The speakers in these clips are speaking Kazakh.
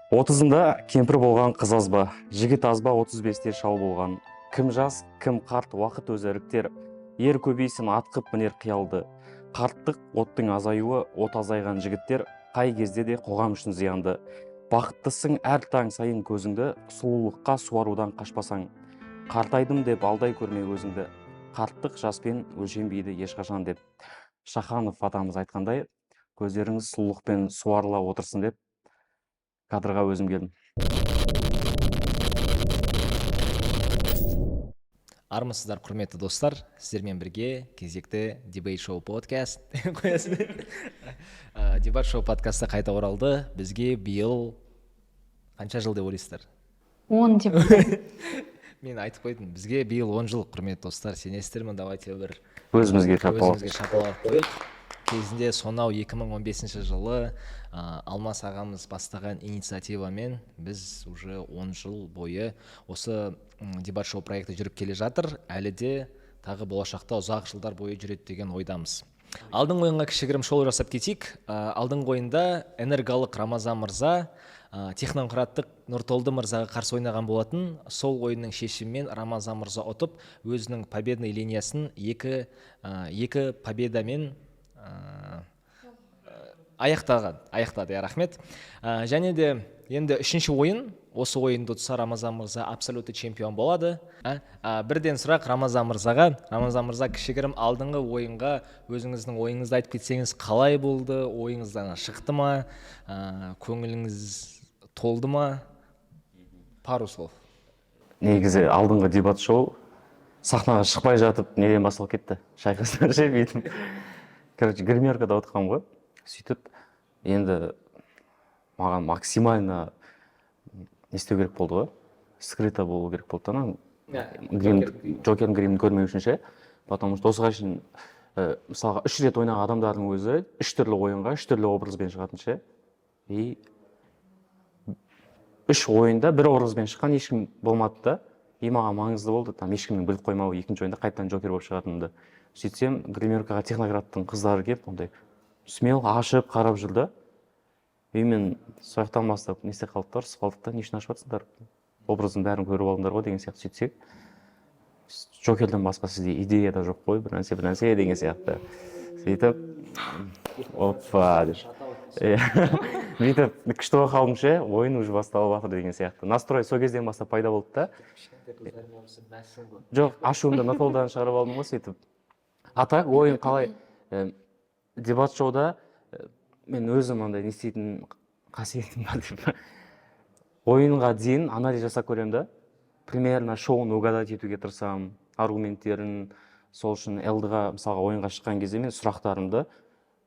30-ында кемпір болған қыз азба, жігіт азба 35-те шал болған. Кім жас, кім қарт, уақыт өзі іріктер. Ер көбейсін атқып мінер қиялды. Қарттық оттың азаюы, от азайған жігіттер қай кезде де қоғам үшін зиянды. Бақыттысың әр таң сайын көзіңді, сұлулыққа суарудан қашпасаң. Қартайдым деп алдай көрме өзіңді. Қарттық жаспен өлшенбейді ешқашан деп. Шаханов атамыз айтқандай, көздеріңіз сұлулықпен суарыла отырсын деп кадрға өзім келдім. Армысыздар, құрметті достар, сіздермен бірге кезекті Debate Show подкаст қоясың. Debate Show подкасты қайта оралды. Бізге биыл қанша жыл деп ойлайсыздар? 10 деп. Мен айтып қойдым, бізге биыл 10 жыл, құрметті достар. Сенесіздер ме? Давайте бір Өзімізге шапалақ қойып. Кезінде сонау 2015 жылы Алмас ағамыз бастаған инициативамен біз уже 10 жыл бойы осы Debate Show проекті жүріп келе жатыр. Әлі де тағы болашақта ұзақ жылдар бойы жүреді деген ойдамыз. Алдыңғы ойынға кішігірім шолу жасап кетейік. Алдыңғы ойында энергалық Рамазан мырза технократтық Нұртолды мырзаға қарсы ойнаған болатын. Сол ойынның шешімімен Рамазан мырза ұтып, өзінің победный линиясын екі победамен аяқтады. Рахмет. Және де енді үшінші ойын, осы ойынды ұтса Рамазан мырза абсолютті чемпион болады. Бірден сұрақ Рамазан мырзаға. Рамазан мырза, кішігірім алдыңғы ойынға өзіңіздің ойыңызды айтып кетсеңіз, қалай болды? Ойыңыздан шықты ма? Көңіліңіз толды ма? Пару слов. Негізі алдыңғы дебат шоу сахнаға шықпай жатып неден басталып кетті? Шайқастар ше бүйтіп. Короче, гримеркада отырғанмын ғой. Сөйтіп, енді маған максимально не істеу керек болды ғой. Скрыто болу керек болды да. Джокердің гримін көрмеу үшін ше. Потому что осыған үшін мысалға 3 рет ойнаған адамдардың өзі 3 түрлі ойынға 3 түрлі образбен шығатын ше. И 3 ойында бір образбен шыққан ешкім болмады да. И маған маңызды болды, там ешкімнің біліп қоймауы, екінші ойында қайтадан джокер болып шығатынымды. Сөйтсем, гримеркаға технократтың қыздары келіп, ондай смел ашып қарап жүрді. И мен сояқтан бастап не істеп қалдық, ұрысып қалдық та, не үшін ашып жатсыңдар? Образын бәрін көріп алдыңдар ғой деген сияқты сөйтсек. Джокерден басқа сізде идея да жоқ қой, бір нәрсе деген сияқты. Сөйтіп, опа деп. Бүйтіп күшті болып қалдым ше, ойын уже басталып жатыр деген сияқты. Настрой сол кезден бастап пайда болды да. Жоқ, ашуымды Нұртолдан шығарып алдым ғой сөйтіп. Атақ ойын қалай дебат шоуда мен өзім андай не істейтін қасиетім бар деп. Ойынға дейін анализ жасап көремін да. Примерно шоуын угадать етуге тырысамын, аргументтерін. Сол үшін Элдыға мысалға ойынға шыққан кезде мен сұрақтарымды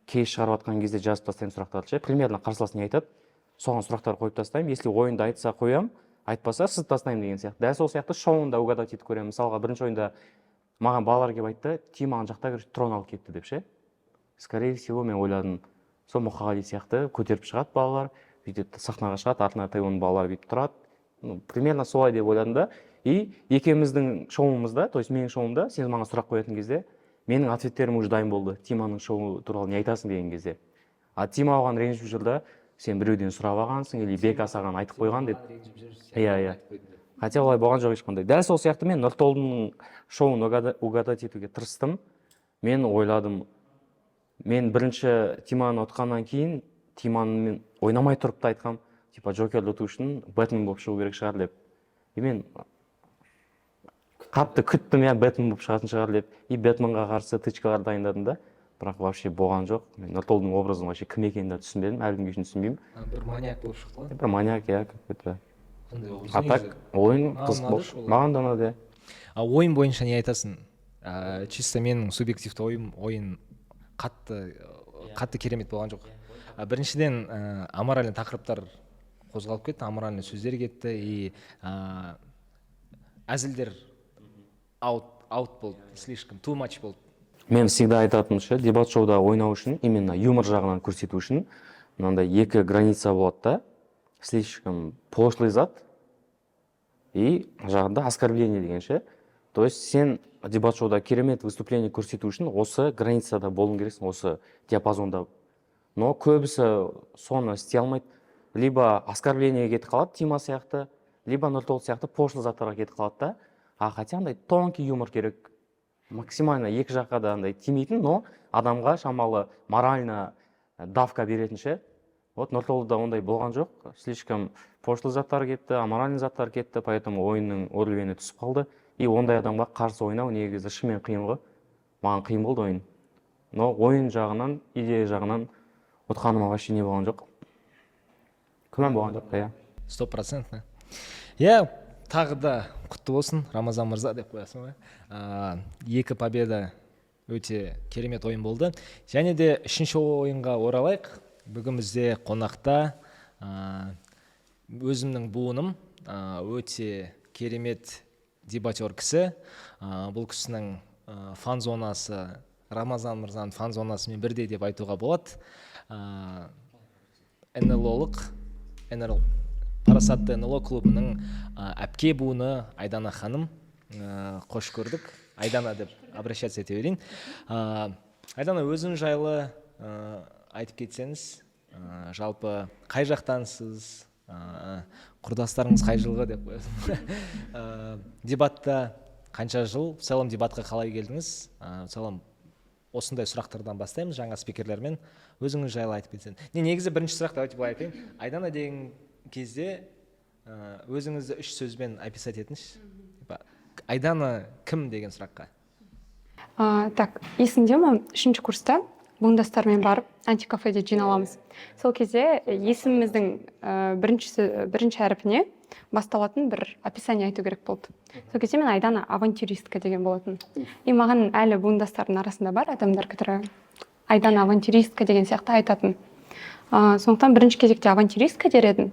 кейс шығарып атқан кезде жазып тастаймын сұрақтарды ше. Примерно қарсылас не айтады, соған сұрақтар қойып тастаймын. Если ойында айтса қоямын, айтпаса сызып тастаймын деген сияқты. Дәл сол сияқты шоуында угадать етіп көремін. Мысалға бірінші ойында маған балалар келіп айтты, Тима ана жақта трон алып кетті деп ше. Скорее всего, мен ойладым, сол Мұқағали сияқты көтеріп шығады балалар, бүйтіп сахнаға шығады, артына Тайван балалар бүйтіп тұрады. Примерно солай деп ойладым да. И екеуміздің шоуымызда, то есть менің шоуымда, сен маған сұрақ қоятын кезде, менің ответтерім уже дайын болды. Тиманың шоуы туралы не айтасың деген кезде. А Тима оған ренжіп жүрді, сен біреуден сұрап алғансың, или Бека саған айтып қойған деді. Иә. Хотя олай болған жоқ ешқандай. Дәл сол сияқты мен Нұртолдың шоуын угадать етуге тырыстым. Мен ойладым, мен бірінші Тиманы ұтқаннан кейін Тиманың ойнамай тұрып та айтқам, типа Джокерді ұту үшін Бэтмен болып шығу керек шығар деп. И мен қатты күттім, Бэтмен болып шығатын шығар деп. И Бэтменға қарсы тычкалар дайындадым да. Бірақ вообще болған жоқ. Мен Нұртолдың образын вообще кім екенін түсінбедім, әлі күнге дейін түсінбеймін. Бір маньяк болып шықты ғой. Бір маньяк, какой-то. А так ойын қызық болды. Маған да ұнады. Ойын бойынша не айтасың? Чисто менің субъективті ойын қатты керемет болған жоқ. Біріншіден аморальный тақырыптар қозғалып кетті, аморальный сөздер кетті, и әзілдер out болды, слишком too much болды. Мен всегда айтатыным ше, дебат шоуда ойнау үшін, именно юмор жағынан көрсету үшін, мынандай екі граница болады да, слишком пошлый зат и жағында оскорбление деген ше. То есть сен дебат шоуда керемет выступление көрсету үшін осы границада болуың керексің, осы диапазонда. Но көбісі соны істей алмайды. либо оскорблениеге кетіп қалады, Тима сияқты, либо Нұртолы сияқты пошлый заттарға кетіп қалады да. Хотя андай тонкий юмор керек, максимально екі жаққа да андай тимейтін, но адамға шамалы морально давка беретінше. Вот Нұртолыда ондай болған жоқ, слишком пошлый заттар кетті, аморальный заттар кетті, поэтому ойынның уровені түсіп қалды. И ондай адамға қарсы ойнау негізі шынымен қиын ғой. Маған қиын болды ойын. Но ойын жағынан, идея жағынан ұтқаныма вообще не болған жоқ. Күмән болған жоқ, иә. 100%. Иә, тағы да құтты болсын, Рамазан мырза деп қоясың ғой. 2 победа өте керемет ойын болды. Және де 3-ші ойынға оралайық. Бүгін бізде қонақта өзімнің буыным өте керемет дебатер кісі. Бұл кісінің фан зонасы Рамазан мырзаның фан зонасымен бірдей деп айтуға болады. Парасатты НЛО клубының әпке буыны Айдана ханым. Қош көрдік. Айдана деп обращаться ете берейін. Айдана, өзің жайлы айтып кетсеңіз, жалпы қай жақтансыз, құрдастарыңыз қай жылғы деп қоясың. Дебатта қанша жыл, в целом дебатқа қалай келдіңіз? В целом осындай сұрақтардан бастаймыз жаңа спикерлермен. Өзіңіз жайлы айтып кетсең. Негізі бірінші сұрақ давайте былай айтайын. Айдана деген кезде өзіңізді 3 сөзбен описать етіңізші. Айдана кім деген сұраққа? Так, есімде ме, 3-ші курста буындастармен барып антикафеде жиналамыз. Сол кезде есіміміздің бірінші әріпіне басталатын бір описание айту керек болды. Сол кезде мен Айдана авантюристка деген болатын. И маған әлі буындастардың арасында бар адамдар, которые Айдана авантюристка деген сияқты айтатын. Сондықтан бірінші кезекте авантюристка дер едім.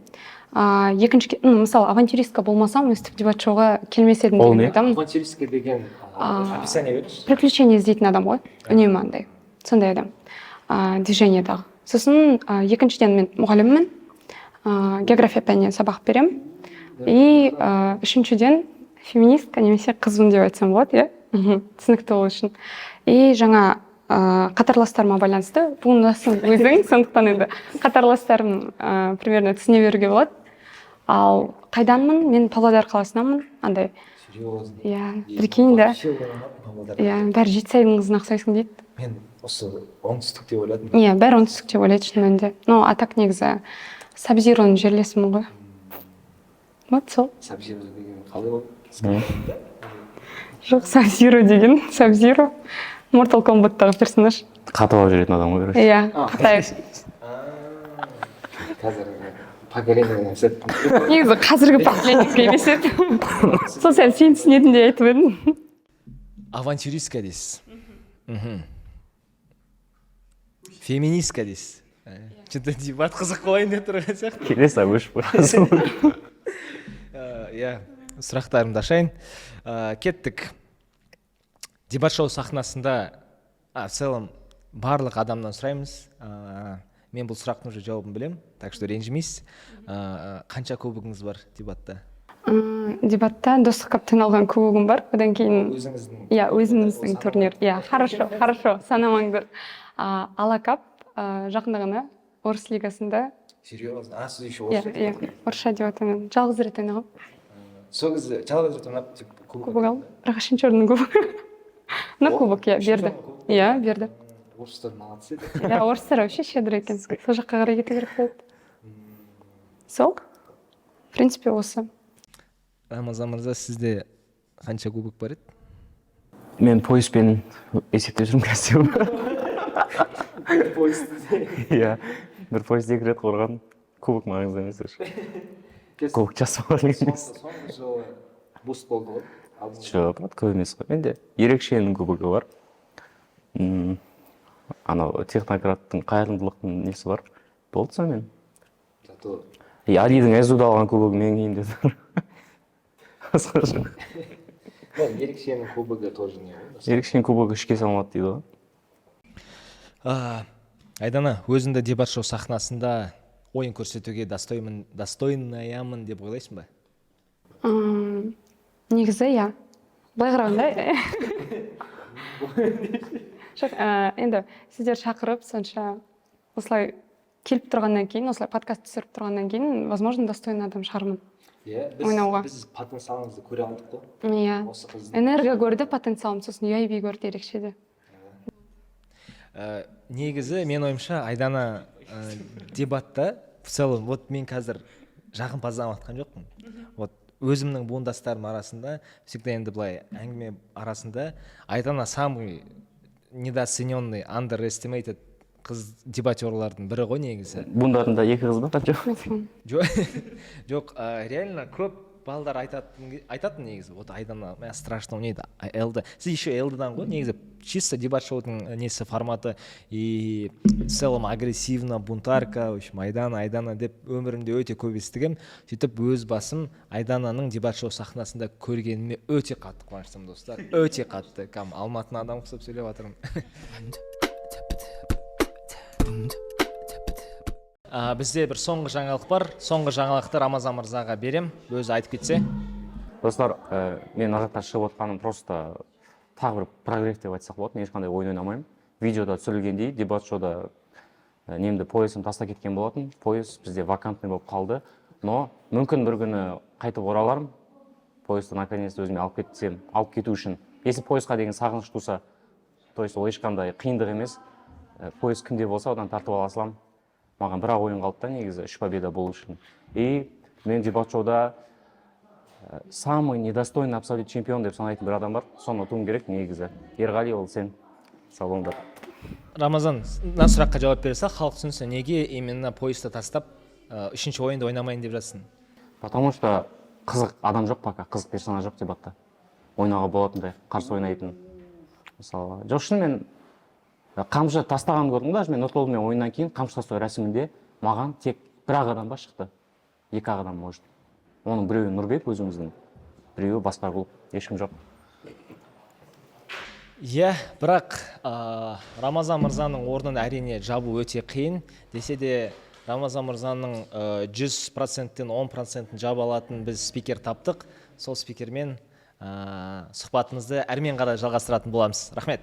Мысалы, авантюристка болмасам, өстіп дебат шоуға келмес едім деген айтамын. Авантюристка деген описание беріңізші. Приключение іздейтін адам ғой, үнемі андай. Сондай адам. Движениедағы. Сосын екіншіден мен мұғаліммін, география пәнінен сабақ берем. И үшіншіден феминистка немесе қызбын деп айтсам болады, иә? Түсінікті болу үшін. И жаңа қатарластарыма байланысты, буындасың өзің, сондықтан енді қатарластарым примерно түсіне беруге болады. Ал қайданмын? Мен Павлодар қаласынанмын. Андай. Серьезно? Иә, прикинь, да. Иә, бәрі Жетісайдың қызына ұқсайсың дейді. Мен осы оңтүстік деп ойладым. Иә, бәрі оңтүстік деп ойлайды шын мәнінде. Но атак негізі Сабзироның жерлесімін ғой. Вот сол. Сабзиро деген қалай болды? Жоқ, Сабзиро деген, Сабзиро. Mortal Kombat'тағы персонаж. Қатып алып жүретін адам ғой, короче. Иә, Қытай. Қазір поколение сет. Негізі қазіргі поколениеге емес еді. Сол сәл сен түсінетін де айтып едім. Авантюристка дейсіз. Феминистка дейсіз. Что-то дебат қызық болайын деп тұрған сияқты. Келесі өшіп қойасың. Иә, сұрақтарымды ашайын. Кеттік. Дебат шоу сахнасында, в целом, барлық адамнан сұраймыз. Мен бұл сұрақтың уже жауабын білем, так что ренжімейсіз. Қанша кубогыңыз бар дебатта? Дебатта достық каптан алған кубогым бар. Одан кейін Өзіңіздің? Иә, өзіміздің турнир. Иә, хорошо, санамаңдар. Алакап жақында ғана орыс лигасында. Серьезно? Сіз еще орыс? Иә, орысша деп атанамын. Жалғыз рет ойнағам. Сол кезде жалғыз рет ойнап Кубок алдым. Бірақ үшінші орынның кубогы. На кубок, иә, берді. Иә, берді. Орыстар молодцы. Иә, орыстар вообще щедр екен. Сол жаққа қарай кету керек болды. Сол? В принципе, осы. Рамазан мырза, сізде қанша кубок бар еді? Мен поездбен есептеп жүрмін қазір. Иә, бір поезд 2 рет қорған. Кубок маңызды емес уже. Кубок жас болған емес. Соңғы жылы буст болды ғой? Жоқ, көп емес қой. Менде ерекшенің кубогы бар. Анау технократтың қайырымдылықтың несі бар. Болды сонымен. Зато Алидің СУ-да алған кубогы мен кейінде тұр. ерекшенің кубогы тоже не ғой? Ерекшенің кубогы ішке салмады дейді ғой. Айдана, өзіңді дебат шоу сахнасында ойын көрсетуге достойнаямын деп ойлайсың ба? Негізі, иә. Былай қарағанда. Жоқ, енді сіздер шақырып, сонша осылай келіп тұрғаннан кейін, осылай подкаст түсіріп тұрғаннан кейін, возможно, достойный адам шығармын. Иә, ойнауға. біз потенциалыңызды көре алдық қой. Иә. Осы қыздың. Энергия көрді, потенциалым, сосын UIB көрді ерекше де. Негізі мен ойымша Айдана дебатта в целом вот мен қазір жағымпазданып жатқан жоқпын. Вот өзімнің буындастарым арасында всегда енді былай әңгіме арасында Айдана самый недооцененный, underestimated қыз дебатерлардың бірі ғой негізі. Бұндарында 2 қыз ба қанша? Жоқ, реально көп балдар айтатын негізі. Вот Айдана страшно ойнайды. Элді. Сіз еще Элдыдан ғой негізі. Чисто дебат шоудың несі форматы и в целом агрессивно, бунтарка, в общем, Айдана деп өмірімде өте көп естігем. Сөйтіп өз басым Айдананың дебат шоу сахнасында көргеніме өте қатты қуаныштымын, достар. Өте қатты. Кәм Алматының адам құсап сөйлеп жатырмын. Бізде бір соңғы жаңалық бар. Соңғы жаңалықты Рамазан мырзаға берем. Өзі айтып кетсе. Достар, мен мына жақта шығып отқаным просто тағы бір прогресс деп айтсақ болады. Мен ешқандай ойын ойнамаймын. Видеода түсірілгендей дебат шоуда немді поясым тастап кеткен болатын. Пояс бізде вакантный болып қалды. Но мүмкін бір күні қайтып оралармын. Поясты наконец-то өзіме алып кету үшін. Если поясқа деген сағыныш туса, то есть ол ешқандай қиындық емес. Пояс кімде болса, одан тартып ала саламын. Маған бірақ ойын қалды да негізі 3 победа болу үшін. И мен дебат шоуда самый недостойный абсолют чемпион деп санайтын бір адам бар. Соны ұтуым керек негізі. Ерғали, ол сен. Сау болыңдар. Рамазан, мына сұраққа жауап берсе, халық түсінсін, неге именно поясты тастап, 3-ші ойынды ойнамайын деп жатсың? Потому что қызық адам жоқ пока, қызық персонаж жоқ дебатта. Ойнауға болатындай, қарсы ойнайтын. Мысалы, жоқ шынымен қамшы тастаған көрдім да, мен ұтылдым ойыннан кейін қамшы тастау рәсімінде маған тек бір адам ба шықты. 2 адам может. Оның біреуі Нұрбек өзіміздің, біреуі басқа клуб, ешкім жоқ. Иә, бірақ Рамазан мырзаның орнын әрине жабу өте қиын. Десе де Рамазан мырзаның 100%-тен 10%-ін жаба алатын біз спикер таптық. Сол спикермен сұхбатымызды әрмен қарай жалғастыратын боламыз. Рахмет.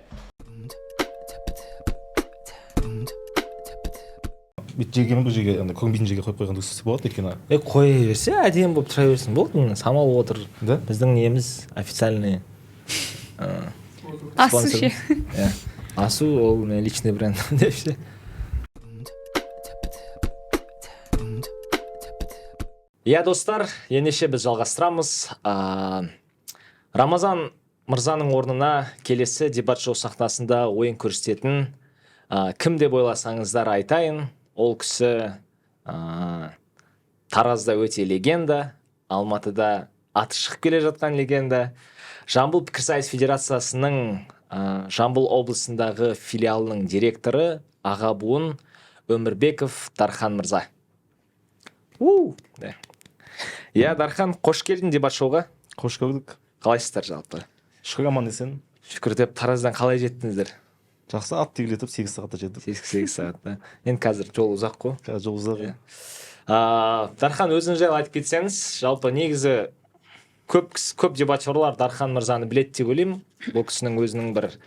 Жеге бір жерге, көңбейтін жерге қойып қойған дұрыс болады екен. Қоя берсе, әдемі болып тұра берсін болды. Самал отыр. Да? Біздің неміз официальный Асу ше. Асу ол личный бренд деп ше. Иә, достар, ендеше біз жалғастырамыз. Рамазан мырзаның орнына келесі дебат шоу сахнасында ойын көрсететін кім деп ойласаңыздар айтайын. Ол кісі Таразда өте легенда, Алматыда аты шығып келе жатқан легенда. Жамбыл пікірсайыс федерациясының Жамбыл облысындағы филиалының директоры аға буын Өмірбеков Дархан мырза. Иә, Дархан, қош келдің дебат шоуға. Қош көрдік. Қалайсыздар жалпы? Шүкір аман есен. Шүкір деп, Тараздан қалай жеттіңіздер? Жақсы, ат тегілетіп 8 сағатта жеттік. 8 сағатта. Енді қазір жол ұзақ қой. Қазір жол ұзақ. Дархан, өзіңіз жайлы айтып кетсеңіз, жалпы негізі көп дебатерлар Дархан мырзаны біледі деп ойлаймын. Бұл кісінің өзінің бір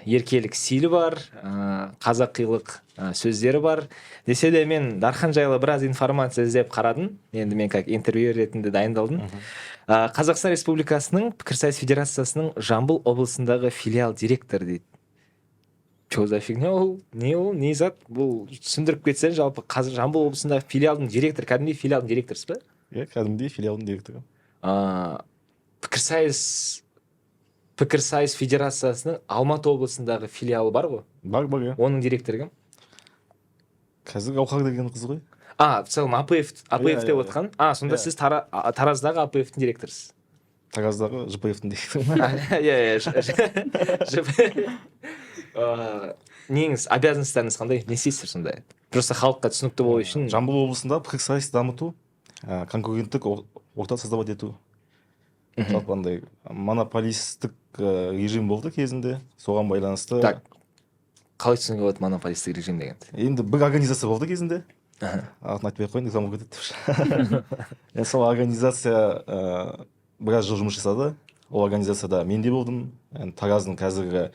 еркелік стилі бар, қазақилық сөздері бар. Десе де мен Дархан жайлы біраз информация іздеп қарадым. Енді мен как интервью ретінде дайындалдым. Қазақстан Республикасының пікірсайыс федерациясының Жамбыл облысындағы филиал директор дейді. Что за фигня ол? Не зат? Бұл түсіндіріп кетсең, жалпы қазір Жамбыл облысындағы филиалдың директоры, кәдімгідей филиалдың директорысы ба? Иә, кәдімгідей филиалдың директоры. Пікірсайыс федерациясының Алматы облысындағы филиалы бар ғой? Бар, иә. Оның директоры кім? Қазір Гауһар деген қыз ғой. В целом АПФ деп отқан. Сонда сіз Тараздағы АПФ-тің директорысыз. Тараздағы ЖПФ-тің директоры. Неңіз, обязанностьтарыңыз қандай? Не істейсіздер сонда? Просто халыққа түсінікті болу үшін. Жамбыл облысында пікірсайыс дамыту, конкуренттік орта создавать ету. Жалпы андай монополистік режим болды кезінде, соған байланысты. Так, қалай түсінуге болады монополистік режим дегенді? Енді бір организация болды кезінде. Атын айтпай қойын, экзамен кетеді. Сол организация біраз жыл жұмыс жасады. Ол организацияда мен де болдым. Тараздың қазіргі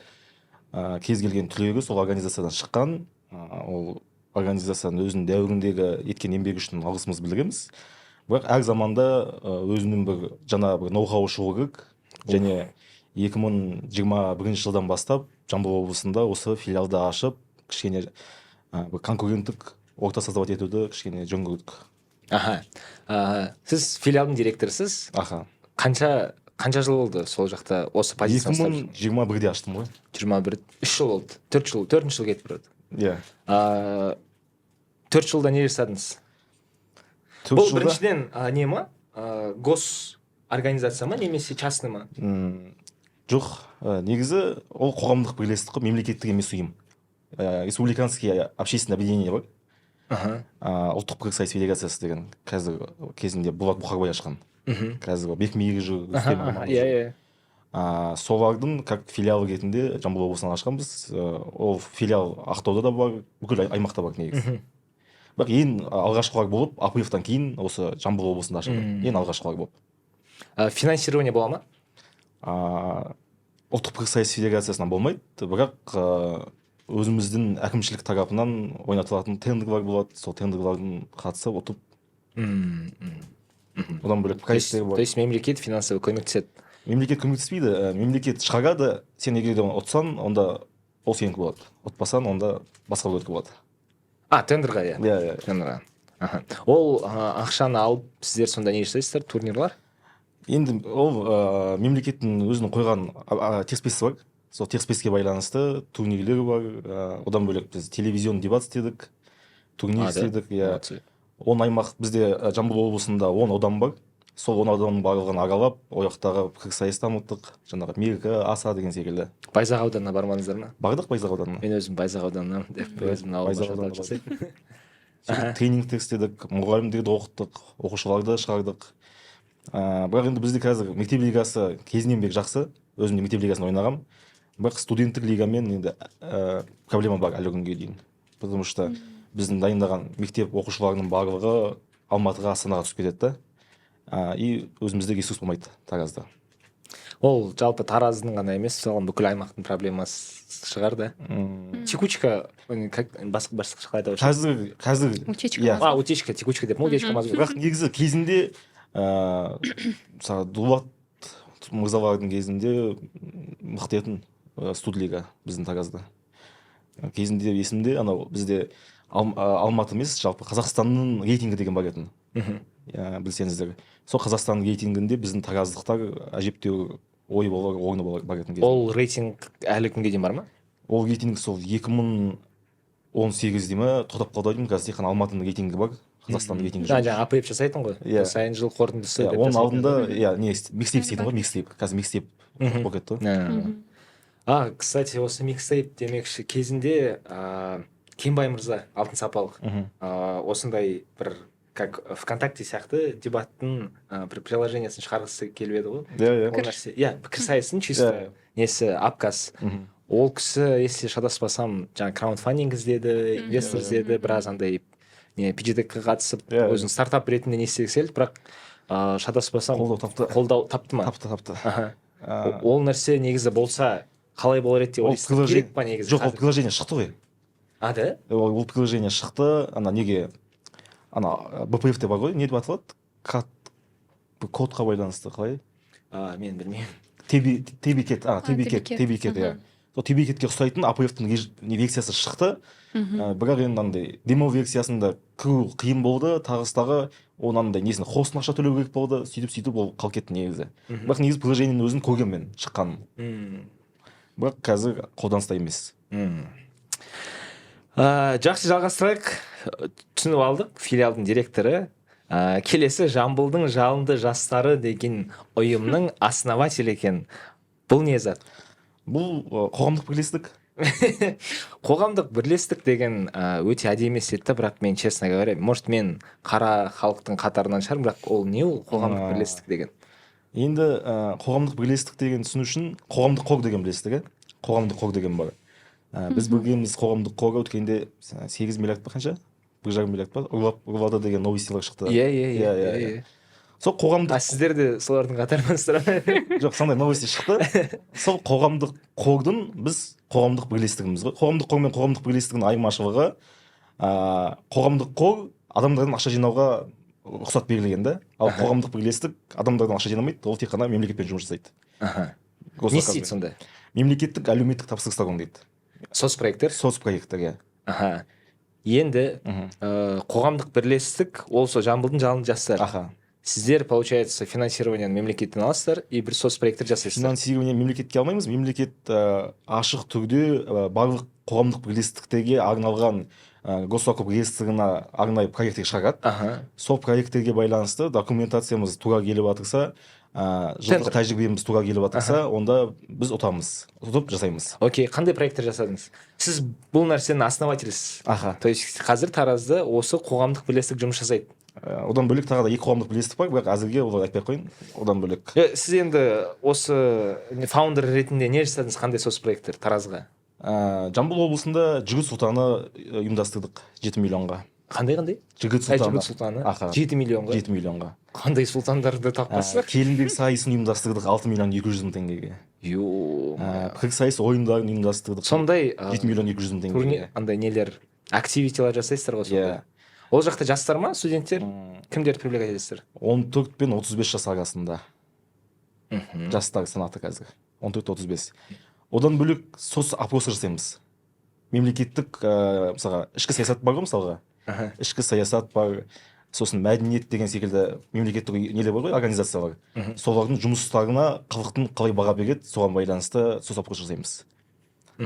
кез келген түлегі сол организациядан шыққан. Ол организацияның өзінің дәуіріндегі еткен еңбегі үшін алғысымызды білдіреміз. Бірақ әр заманда өзінің бір жаңа бір ноу-хау шығу керек. Және 2021 жылдан бастап Жамбыл облысында осы филиалды ашып, кішкене бір конкуренттік орта создавать етуді кішкене жөн көрдік. Аха. Сіз филиалдың директорысыз. Аха. Қанша жыл болды сол жақта осы позицияны? 2021-де аштым ғой. 21, 3 жыл болды. 4 жыл кетіп барады. Иә. 4 жылда не жасадыңыз? Бұл біріншіден не ма? Гос организация ма, немесе частный ма? Жоқ, негізі ол қоғамдық бірлестік қой, мемлекеттік емес ұйым. Республиканский общественное объединение бар. Ұлттық пікірсайыс федерациясы деген қазір кезінде Болат Бұқарбай ашқан. Қазір бекмейгі жүр. Солардың как филиал ретінде Жамбыл облысынан ашқанбыз. Ол филиал Ақтауда да бар, бүкіл аймақта бар негізі. Бірақ ең алғашқылар болып, АПФ-тан кейін осы Жамбыл облысында ашылды. Ең алғашқылар болып. Финансирование бола ма? Ұлттық пікірсайыс федерациясынан болмайды, бірақ өзіміздің әкімшілік тарапынан ойнатылатын тендерлар болады, сол тендерлардың қатысып ұтып. Одан бөлек проекттер бар. То есть мемлекет финансовый көмектеседі? Мемлекет көмектеспейді, мемлекет шығарады, сен егер де ұтсаң, онда ол сенікі болады. Ұтпасаң, онда басқа біреуге болады. Тендерға, иә. Иә. Тендерға. Ол ақшаны алып, сіздер сонда не жасайсыздар, турнирлар? Енді ол мемлекеттің өзінің қойған текспесі бар. Сол текспеске байланысты турнирлер бар. Одан бөлек біз телевизион дебат істедік, турнир істедік. Он аймақ, бізде Жамбыл облысында 10 аудан бар. Сол 10 ауданның барлығын аралап, ояқтағы пікірсайыс дамыттық. Жаңағы меркі, аса деген секілді. Байзақ ауданына бармадыңыздар ма? Бардық Байзақ ауданына. Мен өзім Байзақ ауданынан деп өзімнің ауылыма жасайтын. Тренингтер істедік, мұғалімдерді оқыттық, оқушыларды шығардық. Бірақ енді бізде қазір мектеп лигасы кезінен бері жақсы. Өзім де мектеп лигасын ойнағам. Бірақ студенттік лигамен енді проблема бар әлі күнге дейін. Потому что біздің дайындаған мектеп оқушыларының барлығы Алматыға, Астанаға түсіп кетеді. И өзімізде ресурс болмайды Таразда. Ол жалпы Тараздың ғана емес, соған бүкіл аймақтың проблемасы шығар да. Текучка, басқаша қалай айтады? Қазір Утечка. Утечка, текучка деп, утечка мазмұн. Бірақ негізі кезінде Дулат мырзалардың кезінде мықты етін студлига біздің Таразда. Кезінде есімде, анау бізде Алматы емес, жалпы Қазақстанның рейтингі деген бар етін. Білсеңіздер. Сол Қазақстанның рейтингінде біздің тараздықтар әжептеуір ой болар, орны бар етін кезінде. Ол рейтинг әлі күнге дейін бар ма? Ол рейтинг сол 2018-де ме тоқтап қалды деймін. Қазір тек қана Алматының рейтингі бар. Қазақстанның рейтингі жоқ. Жаңа АПФ жасайтын ғой. Сайын жыл қорытындысы. Оның алдында микстейп істейтін ғой, микстейп. Қазір микстейп болып кетті ғой. Кстати, осы микстейп демекші кезінде Кенбай мырза, Алтын Сапалық, осындай бір как ВКонтакте сияқты дебаттың бір приложениясын шығарғысы келіп еді ғой. Пікірсайысын чисто несі апкас. Ол кісі, если шатаспасам, жаңа краундфандинг іздеді, инвестор іздеді, біраз андай PGDK-ға қатысып, өзінің стартап ретінде не істегісі келді, бірақ шатаспасам қолдау тапты ма? Тапты. Ол нәрсе негізі болса қалай болар еді деп ойлайсыз? Керек па негізі? Жоқ, ол приложение шықты ғой. Да? Ол приложение шықты, неге БПФ-те бар ғой, не деп аталады? Кодқа байланысты қалай? Мен білмеймін. Тебикет, иә. Сол тебикетке ұқсайтын АПФ-тің версиясы шықты. Бірақ енді демо версиясында кіру қиын болды, тағыстағы онандай несін хостын ақша төлеу керек болды, сөйтіп ол қалып кетті негізі. Бірақ негізі приложениенің өзін көргенмін мен шыққанын. Бірақ қазір қолданыста емес. Жақсы, жалғастырайық. Түсініп алдық, филиалдың директоры. Келесі Жамбылдың жалынды жастары деген ұйымның основателі екен. Бұл не зат? Бұл қоғамдық бірлестік. Қоғамдық бірлестік деген өте әдемі естілді, бірақ мен честно говоря, может мен қара халықтың қатарынан шығармын, бірақ ол не ол қоғамдық бірлестік деген? Енді қоғамдық бірлестік деген түсіну үшін қоғамдық қор деген білесіздер, қоғамдық қор деген бар. Біз білгеніміз қоғамдық қорға өткенде 8 миллиард па қанша? 1,5 миллиард па? Ұрлады деген новостилар шықты. Иә. Сол қоғамдық... Сіздер де солардың қатарынансыздар ма? Жоқ, сондай новости шықты. Сол қоғамдық қордың біз қоғамдық бірлестігіміз ғой. Қоғамдық қор мен қоғамдық бірлестігінің айырмашылығы қоғамдық қор адамдардан ақша жинауға рұқсат берілген да, ал қоғамдық бірлестік адамдардан ақша жинамайды, ол тек қана мемлекетпен жұмыс жасайды. Не істейді сонда? Мемлекеттік әлеуметтік тапсырыстар орындайды. Соцпроекттер? Соцпроекттер, иә. Енді қоғамдық бірлестік ол сол Жамбылдың жалын жастары. Сіздер, получается, финансированияны мемлекеттен аласыздар и бір соцпроекттер жасайсыздар. Финансирование мемлекетке алмаймыз. Мемлекет ашық түрде барлық қоғамдық бірлестіктерге арналған госзакуп реестрына арнайы проекттер шығарады. Сол проекттерге байланысты документациямыз тура келіп жатырса, жылдық тәжірибеміз тура келіп жатырса, онда біз ұтамыз, ұтып жасаймыз. Окей, қандай проекттер жасадыңыз? Сіз бұл нәрсенің основательсіз. То есть қазір Таразда осы қоғамдық бірлестік жұмыс жасайды. Одан бөлек тағы да 2 қоғамдық бірлестік бар, бірақ әзірге оларды айтпай ақ қояйын. Одан бөлек. Сіз енді осы фаундер ретінде не жасадыңыз, қандай соцпроекттер Таразға? Жамбыл облысында жігіт сұлтаны ұйымдастырдық 7 миллионға. Қандай? Жігіт сұлтаны 7 миллионға. 7 миллионға. Қандай сұлтандарды таппасыздар? Келіндер сайысын ұйымдастырдық 6 миллион 200 мың теңгеге. Пікірсайыс ойындарын ұйымдастырдық. Сондай 7 миллион 200 мың теңгеге. Андай нелер, активитилар жасайсыздар ғой сонда? Ол жақта жастар ма, студенттер? Кімдерді привлекать етесіздер? 14 пен 35 жас арасында. Жастар санаты қазір. 14-35. Одан бөлек соцопрос жасаймыз. Мемлекеттік, мысалға, ішкі саясат бар ғой мысалға. Ішкі саясат бар, сосын мәдениет деген секілді мемлекеттік нелер бар ғой, организациялар. Солардың жұмыстарына халықтың қалай баға береді, соған байланысты соцопрос жасаймыз.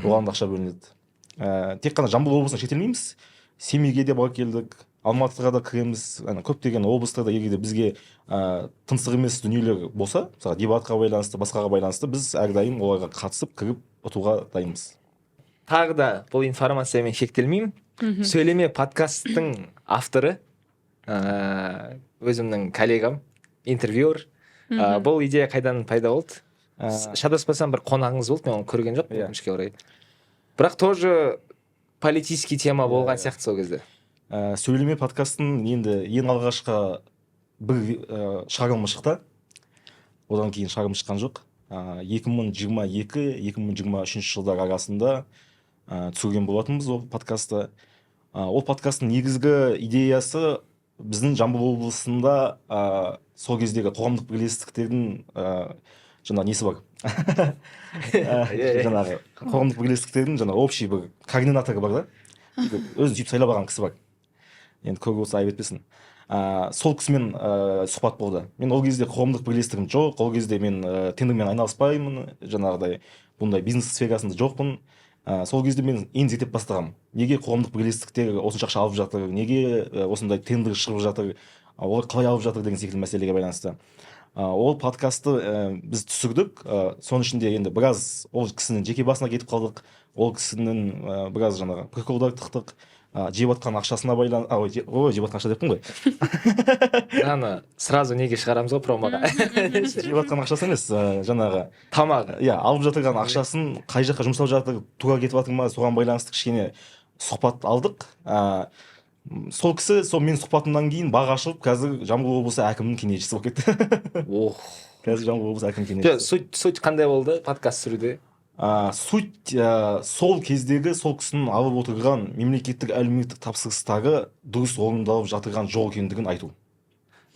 Оған ақша бөлінеді. Тек қана Жамбыл облысына шетелмейміз. Семейге де барып келдік, Алматыға да кіреміз. Көптеген облыстарда егер де бізге тынсық емес дүниелер болса, мысалы дебатқа байланысты, басқаға байланысты, біз әрдайым оларға қатысып, кіріп ұтуға дайынбыз. Тағы да бұл информациямен шектелмеймін. Сөйлеме подкасттың авторы, өзімнің коллегам, интервьюер. Бұл идея қайдан пайда болды? Шатаспасам бір қонағыңыз болды, мен оны көрген жоқ, өкінішке орай. Бірақ тоже политический тема болған сияқты сол кезде. Сөйлеме подкастын енді ең алғашқы бір шығарылымы шықты. Одан кейін шығарылым шыққан жоқ. 2022-2023 жылдар арасында түсірген болатынбыз ол подкасты. Ол подкасттың негізгі идеясы біздің Жамбыл облысында сол кездегі қоғамдық бірлестіктердің жаңағы несі бар. Жаңағы қоғамдық бірлестіктердің жаңағы общий бір координаторы бар да. Өзін сөйтіп сайлап алған кісі бар. Енді көріп отырса айып етпесін. Сол кісімен сұхбат болды. Мен ол кезде қоғамдық бірлестігім жоқ, ол кезде мен тендермен айналыспаймын, жаңағыдай бұндай бизнес сферасында жоқпын. Сол кезде мен енді зерттеп бастағам. Неге қоғамдық бірлестіктер осынша ақша алып жатыр, неге осындай тендер шығып жатыр, олар қалай алып жатыр деген секілді мәселеге байланысты. Ол подкасты біз түсірдік. Соның ішінде енді біраз ол кісінің жеке басына кетіп қалдық. Ол кісінің біраз жаңағы приколдар тықтық. Жеп атқан ақшасына байланысты, жеп атқан ақша деппін ғой. Ана сразу неге шығарамыз ғой промоға. Жеп атқан ақшасы емес, жаңағы тамағы. Алып жатырған ақшасын қай жаққа жұмсап жатыр, тура кетіп жатыр ма, соған байланысты кішкене сұхбат алдық. Сол кісі сол менің сұхбатымнан кейін бағы ашылып, қазір Жамбыл облысы әкімінің кеңесшісі болып кетті. Қазір Жамбыл облысы әкімінің кеңесшісі. Суть қандай болды подкаст түсіруде? Суть сол кездегі сол кісінің алып отырған мемлекеттік әлеуметтік тапсырыстары дұрыс орындалып жатырған жоқ екендігін айту.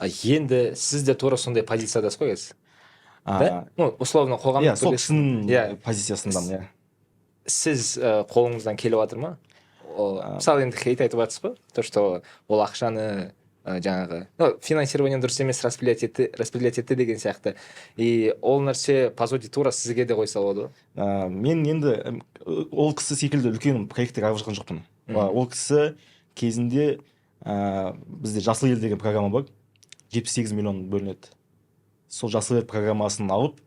Енді сіз де тура сондай позициядасыз ғой қазір. Условно қоғамдық сол кісінің позициясындамын. Сіз қолыңыздан келіп жатыр ма? Мысалы енді хейт айтып жатсыз ба? То, что ол ақшаны жаңағы финансирование дұрыс емес, распределять етті деген сияқты. И ол нәрсе по сути тура сізге де қойса болады. Мен енді ол кісі секілді үлкен проекттер алып жатқан жоқпын. Ол кісі кезінде бізде Жасыл ел деген программа бар. 78 миллион бөлінеді. Сол Жасыл ел программасын алып,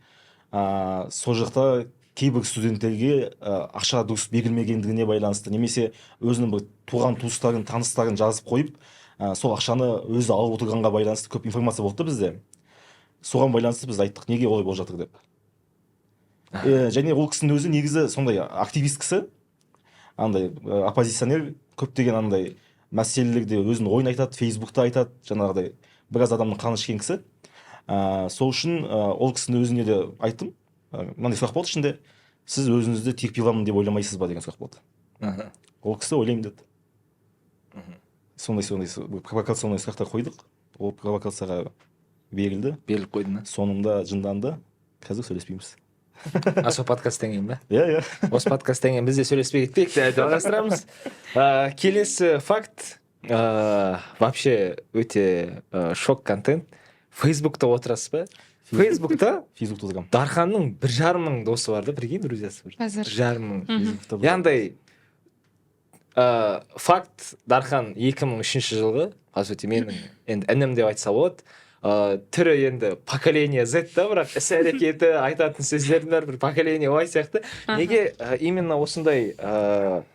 сол жақта кейбір студенттерге ақша дұрыс берілмегендігіне байланысты, немесе өзінің бір туған туыстарын, таныстарын жазып қойып, сол ақшаны өзі алып отырғанға байланысты көп информация болды бізде. Соған байланысты біз айттық, неге олай болып жатыр деп. Және ол кісінің өзі негізі сондай активист кісі, андай оппозиционер, көптеген андай мәселелерде өзінің ойын айтады, Фейсбукта айтады, жаңағыдай біраз адамның қаны ішкен кісі. Сол үшін ол кісінің өзіне де айттым. Мынандай сұрақ болды ішінде, сіз өзіңізді тек пиламын деп ойламайсыз ба деген сұрақ болды. Ол кісі ойлаймын деді. сондай провокационный сұрақтар қойдық, ол провокацияға берілді, беріліп қойды ма? соңында жынданды, қазір сөйлеспейміз. Сол подкасттан кейін ба? Иә. Осы подкасттан кейін біз де сөйлеспей кетпейік, жалғастырамыз. Келесі факт, вообще өте шок контент. Фейсбукта отырасыз ба? Фейсбукта отырғанмын. Дарханның 1,5 мың досы бар да, прикинь, друзьясы. 1,5 мың. Яғни факт, Дархан 2003 жылғы, по сути, менің енді інім деп айтса болады, түрі енді поколение Z да, бірақ іс-әрекеті, айтатын сөздердің бәрі бір поколение Y сияқты. Неге именно осындай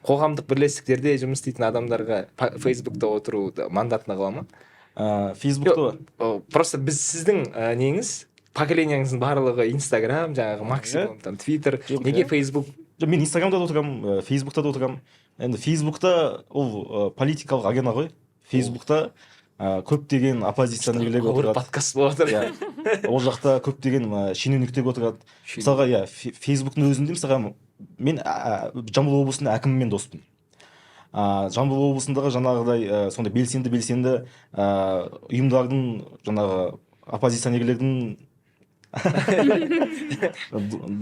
қоғамдық бірлестіктерде жұмыс істейтін адамдарға Фейсбукта отыру мандатына қала ма? Фейсбукта просто біз сіздің неңіз, поколенияңыздың барлығы Инстаграм, жаңағы максимум там Твиттер, неге Фейсбук? Мен Инстаграмда да отырамын, Фейсбукта да отырамын. Енді Фейсбукта ол политикалық арена ғой. Фейсбукта көптеген оппозиционерлер отырады. Подкаст болып отыр. Ол жақта көптеген шенеуніктер отырады. Мысалға, Фейсбуктың өзінде мысалға мен Жамбыл облысында әкіммен доспын. Жамбыл облысындағы жаңағыдай сондай белсенді ұйымдардың жаңағы оппозиционерлердің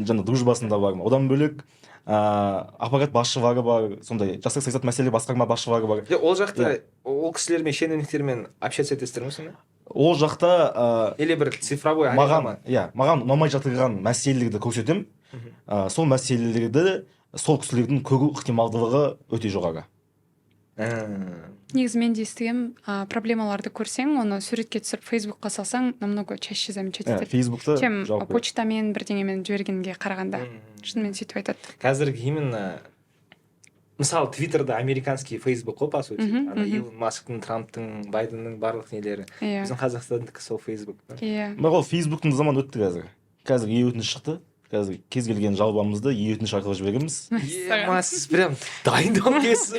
жаңа дружбасында бармын. Одан бөлек аппарат басшылары бар, сондай жастар саясат мәселелері басқарма басшылары бар. Ол жақта ол кісілермен, шенеуніктермен общаться етесіздер ме сонда? Ол жақта или бір цифровой арена? Маған ұнамай жатырған мәселелерді көрсетемін. Сол мәселелерді сол кісілердің көру ықтималдылығы өте жоғары. Негізі мен де естігем, проблемаларды көрсең, оны суретке түсіріп Фейсбукқа салсаң, намного чаще замечать етеді. Фейсбукта чем почтамен бірдеңемен жібергенге қарағанда. Шынымен сөйтіп айтады. Қазіргі именно мысалы Твиттерда американский Фейсбук қой, по сути. Илон Масктың, Трамптың, Байденнің барлық нелері. Біздің Қазақстандікі сол Фейсбук. Бірақ ол Фейсбуктың заманы өтті қазір. Қазір e-өтініш шықты. Қазір кез келген жалобамызды e-өтініш арқылы жібереміз. Сіз прям дайындау кесі.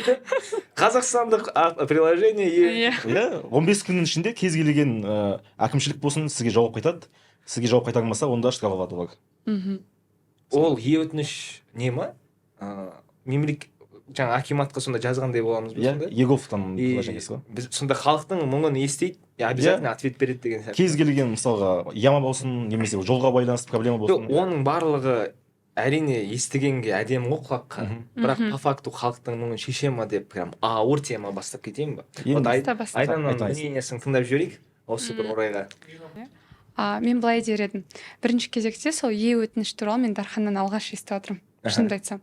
Қазақстандық приложение. 15 күннің ішінде кез келген әкімшілік болсын сізге жауап қайтады. Сізге жауап қайтармаса, онда штраф алады олар. Ол e-өтініш не ма? Жаңа акиматқа сонда жазғандай боламыз ба сонда? Еговтан приложениесі ғой. Біз сонда халықтың мұңын естейді, обязательно ответ береді деген сияқты. Кез келген мысалға яма болсын, немесе жолға байланысты проблема болсын. Оның барлығы әрине естігенге әдемі ғой құлаққа. Бірақ по факту халықтың мұңын шеше ма деп прям ауыр тема бастап кетейін ба? Айдананың мнениесін тыңдап жіберейік осы бір орайға. Мен былай дер едім. Бірінші кезекте сол e-өтініш туралы мен Дарханнан алғаш естіп отырмын. Шынымды айтсам,